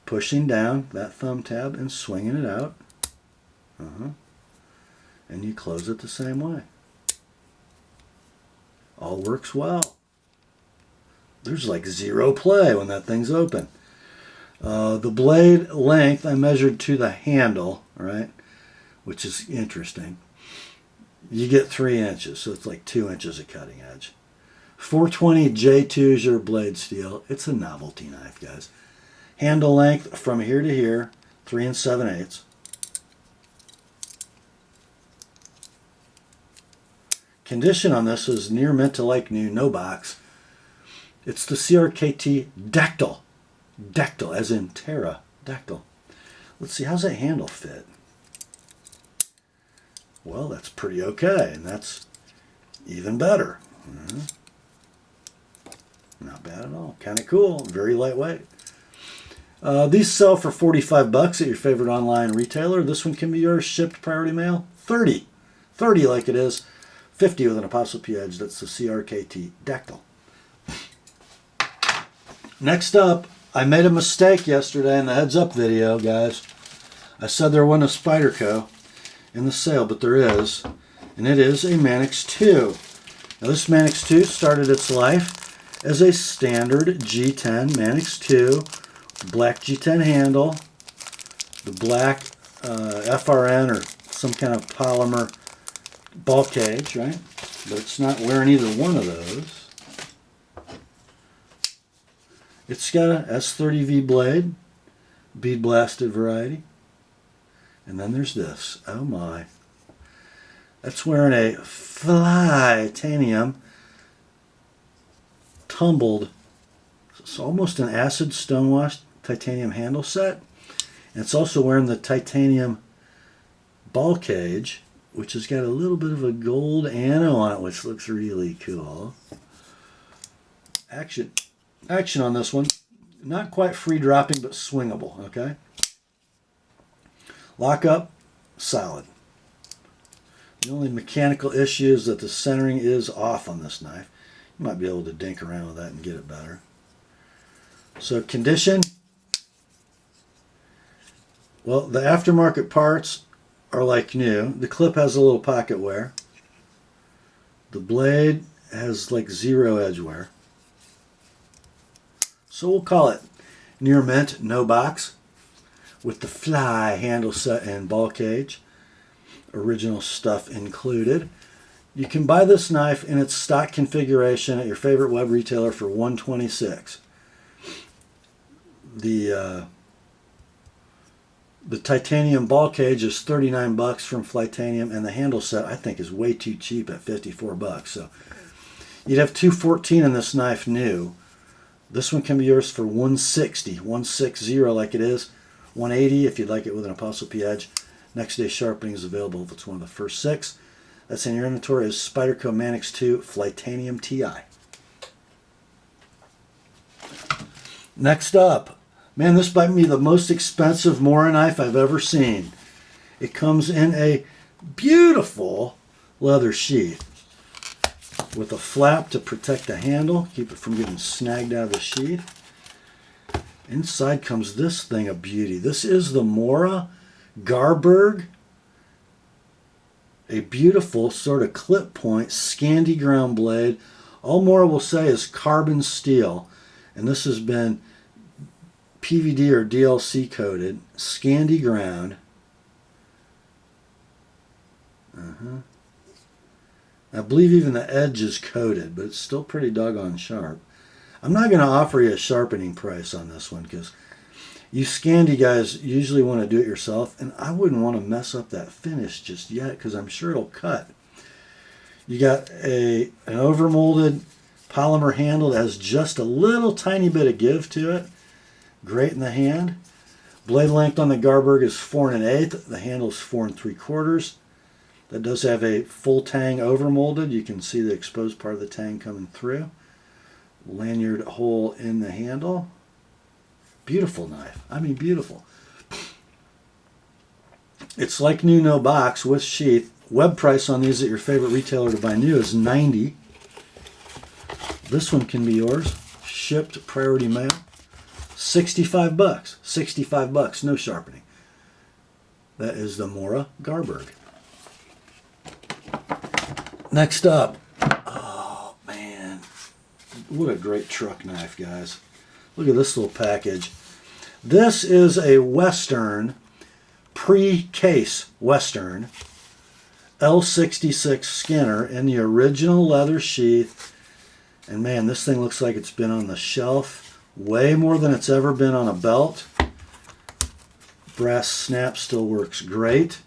pushing down that thumb tab and swinging it out. And you close it the same way. All works well. There's like zero play when that thing's open. The blade length I measured to the handle, right, which is interesting. You get 3 inches, so it's like 2 inches of cutting edge. 420 J2 is your blade steel. It's a novelty knife, guys. Handle length from here to here, 3 7/8. Condition on this is near mint to like new, no box. It's the CRKT Dactyl. Dactyl, as in pterodactyl. Let's see, how's that handle fit? Well, that's pretty okay, and that's even better. Not bad at all. Kind of cool. Very lightweight. These sell for $45 at your favorite online retailer. This one can be yours, shipped priority mail. $30 like it is. $50 with an Apostle P edge. That's the CRKT Dactyl. Next up, I made a mistake yesterday in the heads up video, guys. I said there wasn't a Spyderco in the sale, but there is. And it is a Manix 2. Now this Manix 2 started its life as a standard G10 Manix 2. Black G10 handle. The black FRN or some kind of polymer ball cage, right? but it's not wearing either one of those. It's got a S30V blade, bead blasted variety. And then there's this. Oh my. That's wearing a titanium tumbled, it's almost an acid stonewashed titanium handle set. And it's also wearing the titanium ball cage, which has got a little bit of a gold anno on it, which looks really cool. Action on this one. Not quite free dropping, but swingable, okay? Lock up, solid. The only mechanical issue is that the centering is off on this knife. You might be able to dink around with that and get it better. So condition, well, the aftermarket parts are like new. The clip has a little pocket wear. The blade has like 0 edge wear. So we'll call it near mint, no box, with the fly handle set and ball cage. Original stuff included. You can buy this knife in its stock configuration at your favorite web retailer for $126. The titanium ball cage is $39 from Flytanium, and the handle set I think is way too cheap at $54. So you'd have $214 in this knife new. This one can be yours for $160, $160 like it is, $180 if you'd like it with an ApostleP edge. Next day sharpening is available if it's one of the first 6. That's in your inventory is Spyderco Manix 2 Flytanium TI. Next up, man, this might be the most expensive Mora knife I've ever seen. It comes in a beautiful leather sheath with a flap to protect the handle, keep it from getting snagged out of the sheath. Inside comes this thing of beauty. This is the Mora Garberg, a beautiful sort of clip point Scandi ground blade. All Mora will say is carbon steel, and this has been PVD or DLC coated, Scandi ground. I believe even the edge is coated, but it's still pretty doggone sharp. I'm not going to offer you a sharpening price on this one because you Scandi guys usually want to do it yourself, and I wouldn't want to mess up that finish just yet because I'm sure it'll cut. You got an overmolded polymer handle that has just a little tiny bit of give to it. Great in the hand. Blade length on the Garberg is 4 1/8. The handle is 4 3/4. That does have a full tang overmolded. You can see the exposed part of the tang coming through. Lanyard hole in the handle. Beautiful knife. I mean, beautiful. It's like new, no box with sheath. Web price on these at your favorite retailer to buy new is $90. This one can be yours. Shipped priority mail. $65. $65. No sharpening. That is the Mora Garberg. Next up. Oh, man. What a great truck knife, guys. Look at this little package. This is a Western, pre-case Western, L66 Skinner in the original leather sheath. And man, this thing looks like it's been on the shelf way more than it's ever been on a belt. Brass snap still works great.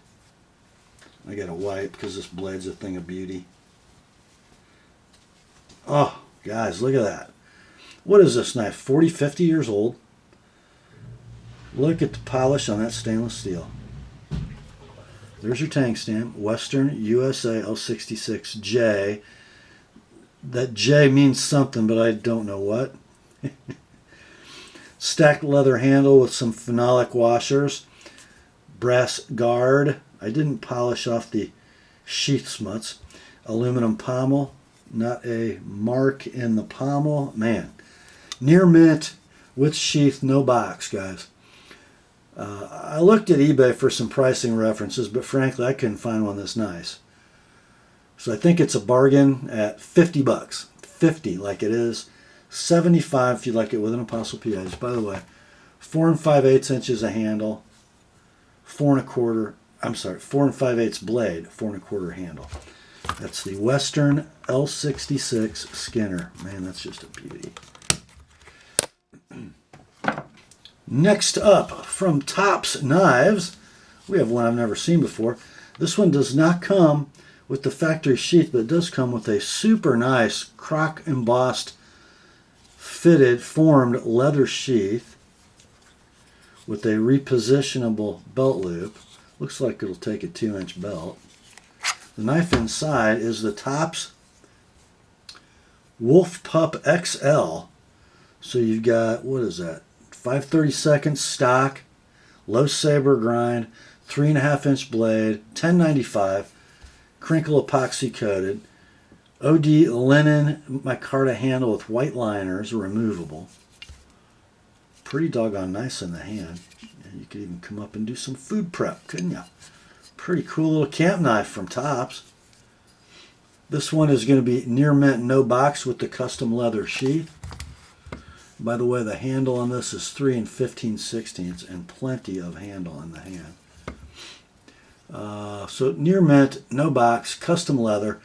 I gotta wipe because this blade's a thing of beauty. Oh, guys, look at that. What is this knife? 40, 50 years old. Look at the polish on that stainless steel. There's your tang stamp. Western USA L66J. That J means something, but I don't know what. Stacked leather handle with some phenolic washers. Brass guard. I didn't polish off the sheath smuts. Aluminum pommel. Not a mark in the pommel. Man. Near mint with sheath, no box, guys. I looked at eBay for some pricing references, but frankly, I couldn't find one that's nice. So I think it's a bargain at $50. 50 like it is. 75 if you like it with an ApostleP edge. By the way, 4 5/8 inches a handle. 4 5/8 blade, 4 1/4 handle. That's the Western L66 Skinner. Man, that's just a beauty. Next up, from Tops Knives, we have one I've never seen before. This one does not come with the factory sheath, but it does come with a super nice croc embossed, fitted, formed leather sheath with a repositionable belt loop. Looks like it'll take a 2-inch belt. The knife inside is the Tops Wolf Pup XL. So you've got, what is that? 5/32 stock, low saber grind, 3.5-inch blade, 1095, crinkle epoxy coated, OD linen micarta handle with white liners, removable. Pretty doggone nice in the hand. And you could even come up and do some food prep, couldn't you? Pretty cool little camp knife from Tops. This one is going to be near mint no box with the custom leather sheath. By the way, the handle on this is 3 15/16 and plenty of handle in the hand. So near mint, no box, custom leather.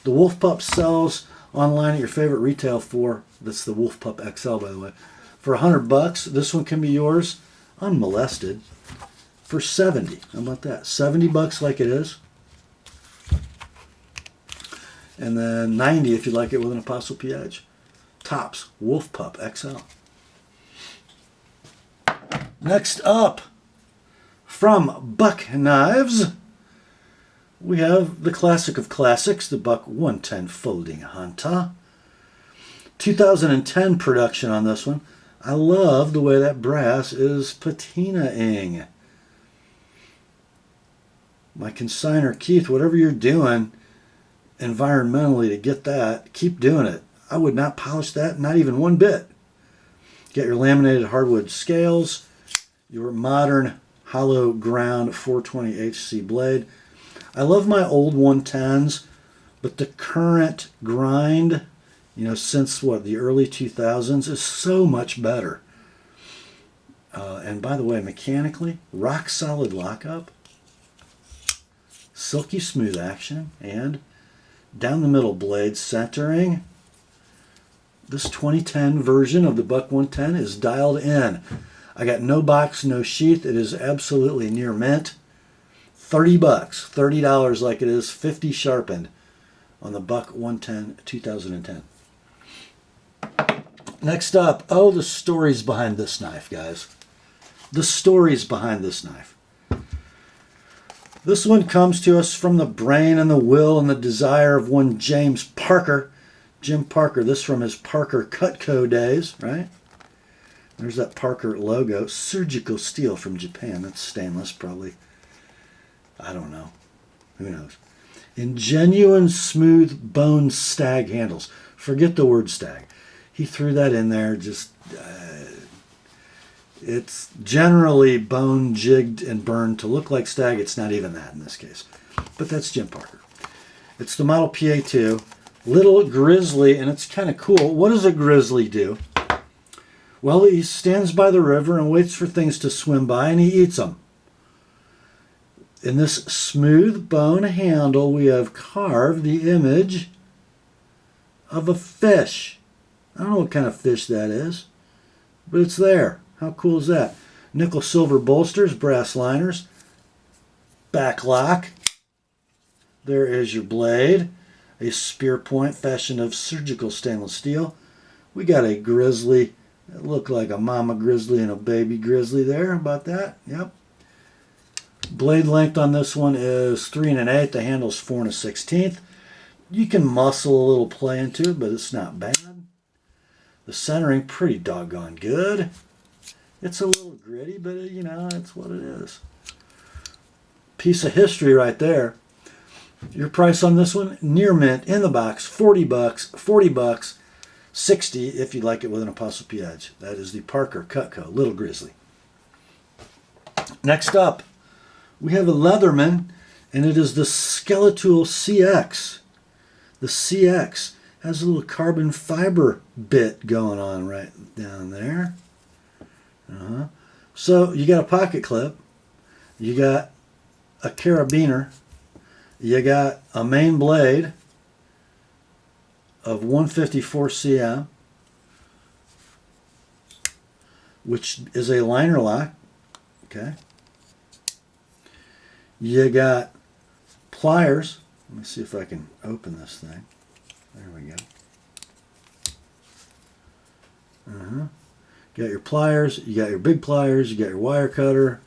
The Wolf Pup sells online at your favorite retail for, that's the Wolf Pup XL by the way, for $100. This one can be yours unmolested for $70. How about that? $70 like it is. And then $90 if you like it with an ApostleP edge. Tops Wolf Pup XL. Next up, from Buck Knives, we have the classic of classics, the Buck 110 Folding Hunter. 2010 production on this one. I love the way that brass is patinaing. My consignor Keith, whatever you're doing environmentally to get that, keep doing it. I would not polish that, not even one bit. Get your laminated hardwood scales, your modern hollow ground 420 HC blade. I love my old 110s, but the current grind, since the early 2000s is so much better. And by the way, mechanically, rock solid lockup, silky smooth action, and down the middle blade centering. This 2010 version of the Buck 110 is dialed in. I got no box, no sheath. It is absolutely near mint. $30, $30 like it is, 50 sharpened on the Buck 110 2010. Next up, the stories behind this knife, guys. The stories behind this knife. This one comes to us from the brain and the will and the desire of one James Parker. Jim Parker, this from his Parker Cutco days, right? There's that Parker logo. Surgical steel from Japan. That's stainless, probably. I don't know. Who knows? In genuine smooth bone stag handles. Forget the word stag. He threw that in there. Just, it's generally bone jigged and burned to look like stag. It's not even that in this case. But that's Jim Parker. It's the model PA2. Little grizzly, and it's kind of cool. What does a grizzly do? Well, he stands by the river and waits for things to swim by, and he eats them. In this smooth bone handle, we have carved the image of a fish. I don't know what kind of fish that is, but it's there. How cool is that? Nickel silver bolsters, brass liners, back lock. There is your blade. A spear point fashioned of surgical stainless steel. We got a grizzly. It looked like a mama grizzly and a baby grizzly there. How about that? Yep. Blade length on this one is 3 1/8. The handle's 4 1/16. You can muscle a little play into it, but it's not bad. The centering, pretty doggone good. It's a little gritty, but it's what it is. Piece of history right there. Your price on this one, near mint, in the box, $40, $40, $60 if you like it with an ApostleP edge. That is the Parker Cutco Little Grizzly. Next up, we have a Leatherman, and it is the Skeletool CX. The CX has a little carbon fiber bit going on right down there. So you got a pocket clip, you got a carabiner, You got a main blade of 154 cm, which is a liner lock. Okay. You got pliers. Let me see if I can open this thing. There we go. You got your pliers, you got your big pliers, you got your wire cutter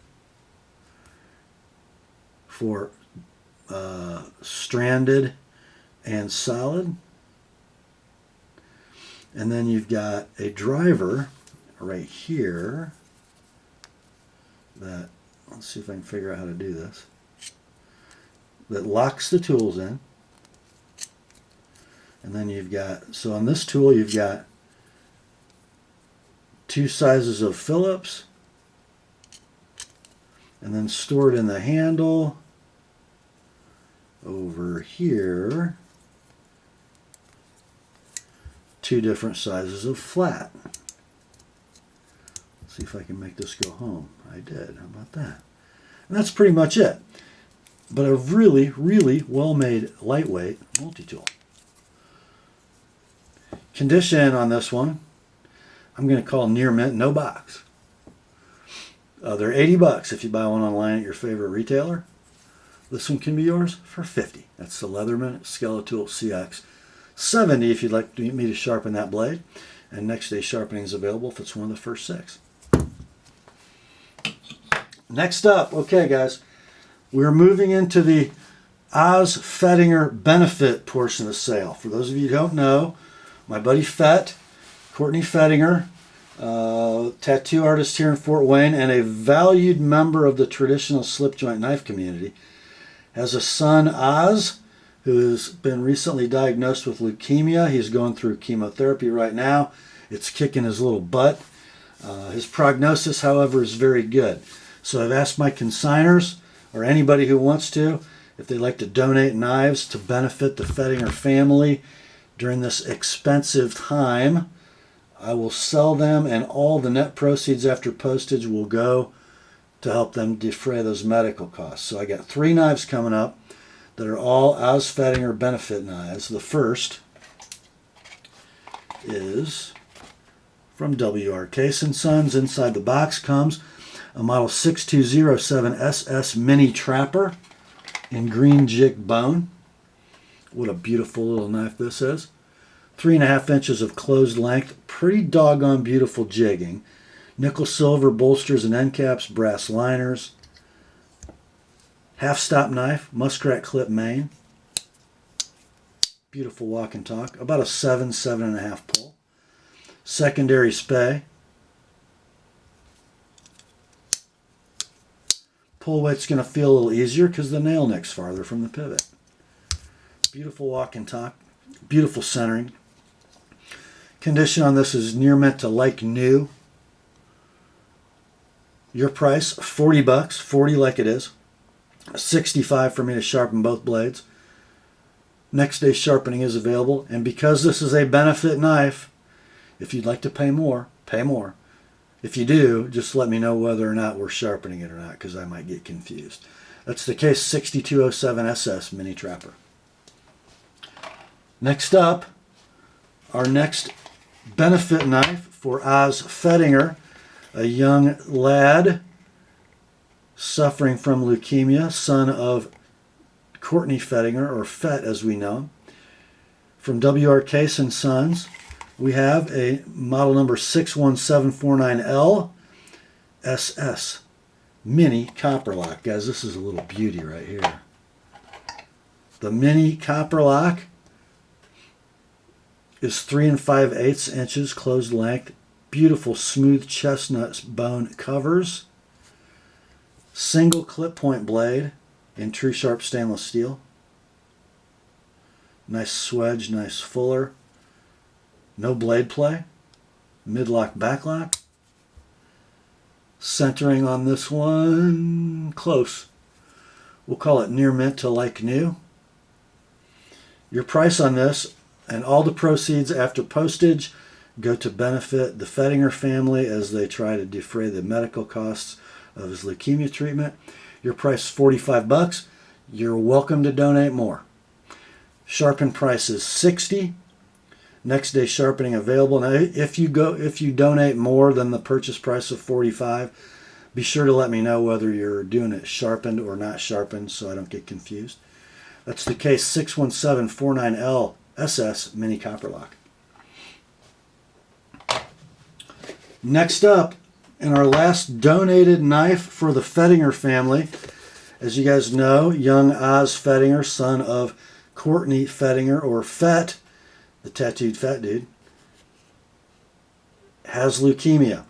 for stranded and solid. And then you've got a driver right here that, let's see if I can figure out how to do this, that locks the tools in. And then you've got, so on this tool you've got 2 sizes of Phillips, and then stored in the handle over here 2 different sizes of flat. Let's see if I can make this go home. I did. How about that? And that's pretty much it. But a really, really well-made, lightweight multi-tool. Condition on this one, I'm going to call near mint, no box. They're $80 if you buy one online at your favorite retailer. This one can be yours for $50. That's the Leatherman Skeletool CX. $70 if you'd like me to sharpen that blade. And next day sharpening is available if it's one of the first 6. Next up, okay guys, we're moving into the Oz Fettinger benefit portion of the sale. For those of you who don't know, my buddy Courtney Fettinger, tattoo artist here in Fort Wayne and a valued member of the traditional slip joint knife community, has a son, Oz, who has been recently diagnosed with leukemia. He's going through chemotherapy right now. It's kicking his little butt. His prognosis, however, is very good. So I've asked my consignors, or anybody who wants to, if they'd like to donate knives to benefit the Fettinger family during this expensive time. I will sell them, and all the net proceeds after postage will go to help them defray those medical costs. So I got 3 knives coming up that are all Oz Fettinger benefit knives. The first is from WRK & Sons. Inside the box comes a model 6207 SS Mini Trapper in green jig bone. What a beautiful little knife this is. 3.5 inches of closed length, pretty doggone beautiful jigging. Nickel silver bolsters and end caps, brass liners. Half stop knife, muskrat clip main. Beautiful walk and talk, about a 7.5 pull. Secondary spay. Pull weight's going to feel a little easier because the nail nick's farther from the pivot. Beautiful walk and talk, beautiful centering. Condition on this is near mint to like new. Your price, $40, $40 like it is. $65 for me to sharpen both blades. Next day sharpening is available, and because this is a benefit knife, if you'd like to pay more, pay more. If you do, just let me know whether or not we're sharpening it or not, because I might get confused. That's the case 6207 SS Mini Trapper. Next up, our next benefit knife for Oz Fettinger, a young lad suffering from leukemia, son of Courtney Fettinger, or Fett as we know him. From WRK & Sons, we have a model number 61749L SS Mini Copper Lock. Guys, this is a little beauty right here. The Mini Copper Lock is 3 5/8 inches closed length. Beautiful smooth chestnut bone covers. Single clip point blade in true sharp stainless steel. Nice swedge, nice fuller. No blade play. Mid-lock, backlock. Centering on this one, close. We'll call it near mint to like new. Your price on this and all the proceeds after postage go to benefit the Fettinger family as they try to defray the medical costs of his leukemia treatment. Your price is $45. you're welcome to donate more. Sharpen price is $60. Next day sharpening available. Now, if you donate more than the purchase price of $45, be sure to let me know whether you're doing it sharpened or not sharpened, so I don't get confused. That's the case 61749L SS Mini Copper Lock. Next up, in our last donated knife for the Fettinger family, as you guys know, young Oz Fettinger, son of Courtney Fettinger, or Fett, the tattooed fat dude, has leukemia.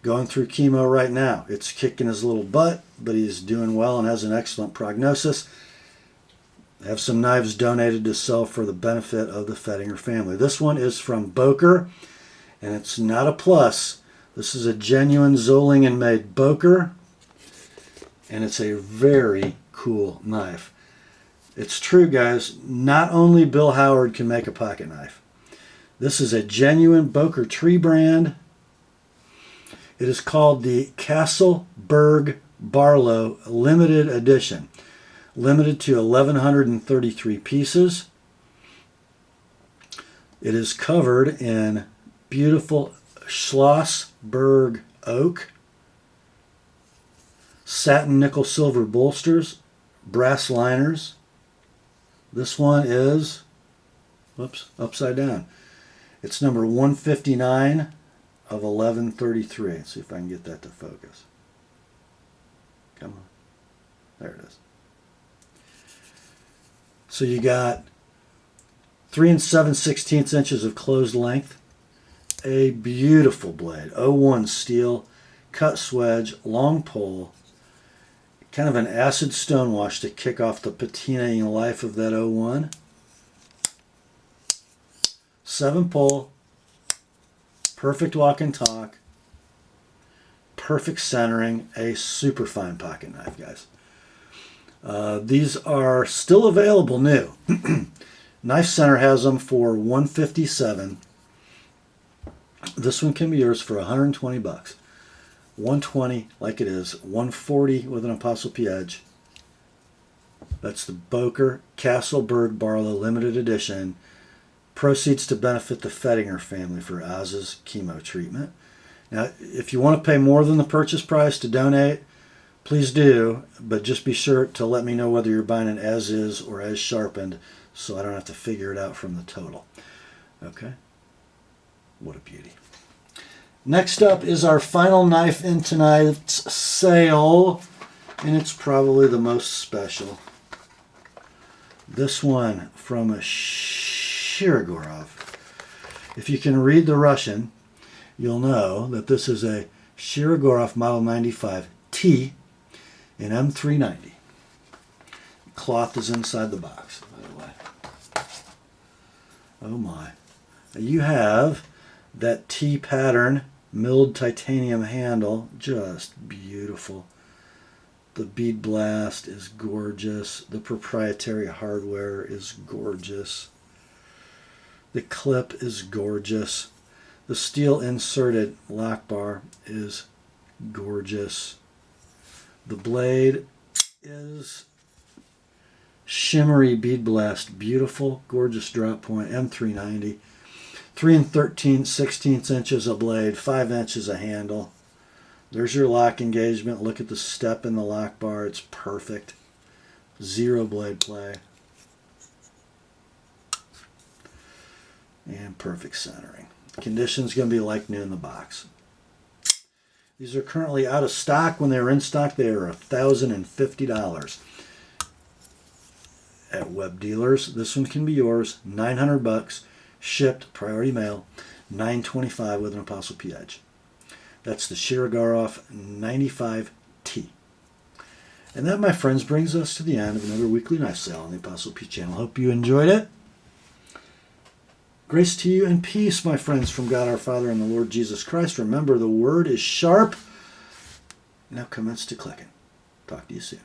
Going through chemo right now. It's kicking his little butt, but he's doing well and has an excellent prognosis. I have some knives donated to sell for the benefit of the Fettinger family. This one is from Boker, and it's not a plus. This is a genuine Zolingen-made Boker, and it's a very cool knife. It's true, guys. Not only Bill Howard can make a pocket knife. This is a genuine Boker tree brand. It is called the Castleberg Barlow Limited Edition. Limited to 1,133 pieces. It is covered in beautiful Schlossberg oak, satin nickel silver bolsters, brass liners. This one is, whoops, upside down. It's number 159 of 1133. Let's see if I can get that to focus. Come on. There it is. So you got 3 7/16 inches of closed length, a beautiful blade, 01 steel, cut swedge, long pole, kind of an acid stonewash to kick off the patinaing life of that 01. 7 pole, perfect walk and talk, perfect centering, a super fine pocket knife, guys. These are still available new. Knife Center has them for $157. This one can be yours for $120. $120 like it is, $140 with an Apostle P edge. That's the Boker Castleberg Barlow Limited Edition. Proceeds to benefit the Fettinger family for Oz's chemo treatment. Now, if you want to pay more than the purchase price to donate, please do, but just be sure to let me know whether you're buying an as is or as sharpened so I don't have to figure it out from the total. Okay? What a beauty. Next up is our final knife in tonight's sale, and it's probably the most special. This one from a Shirogorov. If you can read the Russian, you'll know that this is a Shirogorov Model 95T in M390. Cloth is inside the box, by the way. Oh my. You have that T pattern milled titanium handle, just beautiful. The bead blast is gorgeous. The proprietary hardware is gorgeous. The clip is gorgeous. The steel inserted lock bar is gorgeous. The blade is shimmery bead blast, beautiful, gorgeous drop point, M390. 3 13/16 inches of blade, 5 inches of handle. There's your lock engagement. Look at the step in the lock bar. It's perfect. Zero blade play. And perfect centering. Condition's going to be like new in the box. These are currently out of stock. When they were in stock, they were $1,050 at web dealers. This one can be yours. $900, shipped, priority mail, $925 with an Apostle P edge. That's the Shirogorov 95T. And that, my friends, brings us to the end of another weekly knife sale on the Apostle P channel. Hope you enjoyed it. Grace to you and peace, my friends, from God our Father and the Lord Jesus Christ. Remember, the word is sharp. Now commence to clicking. Talk to you soon.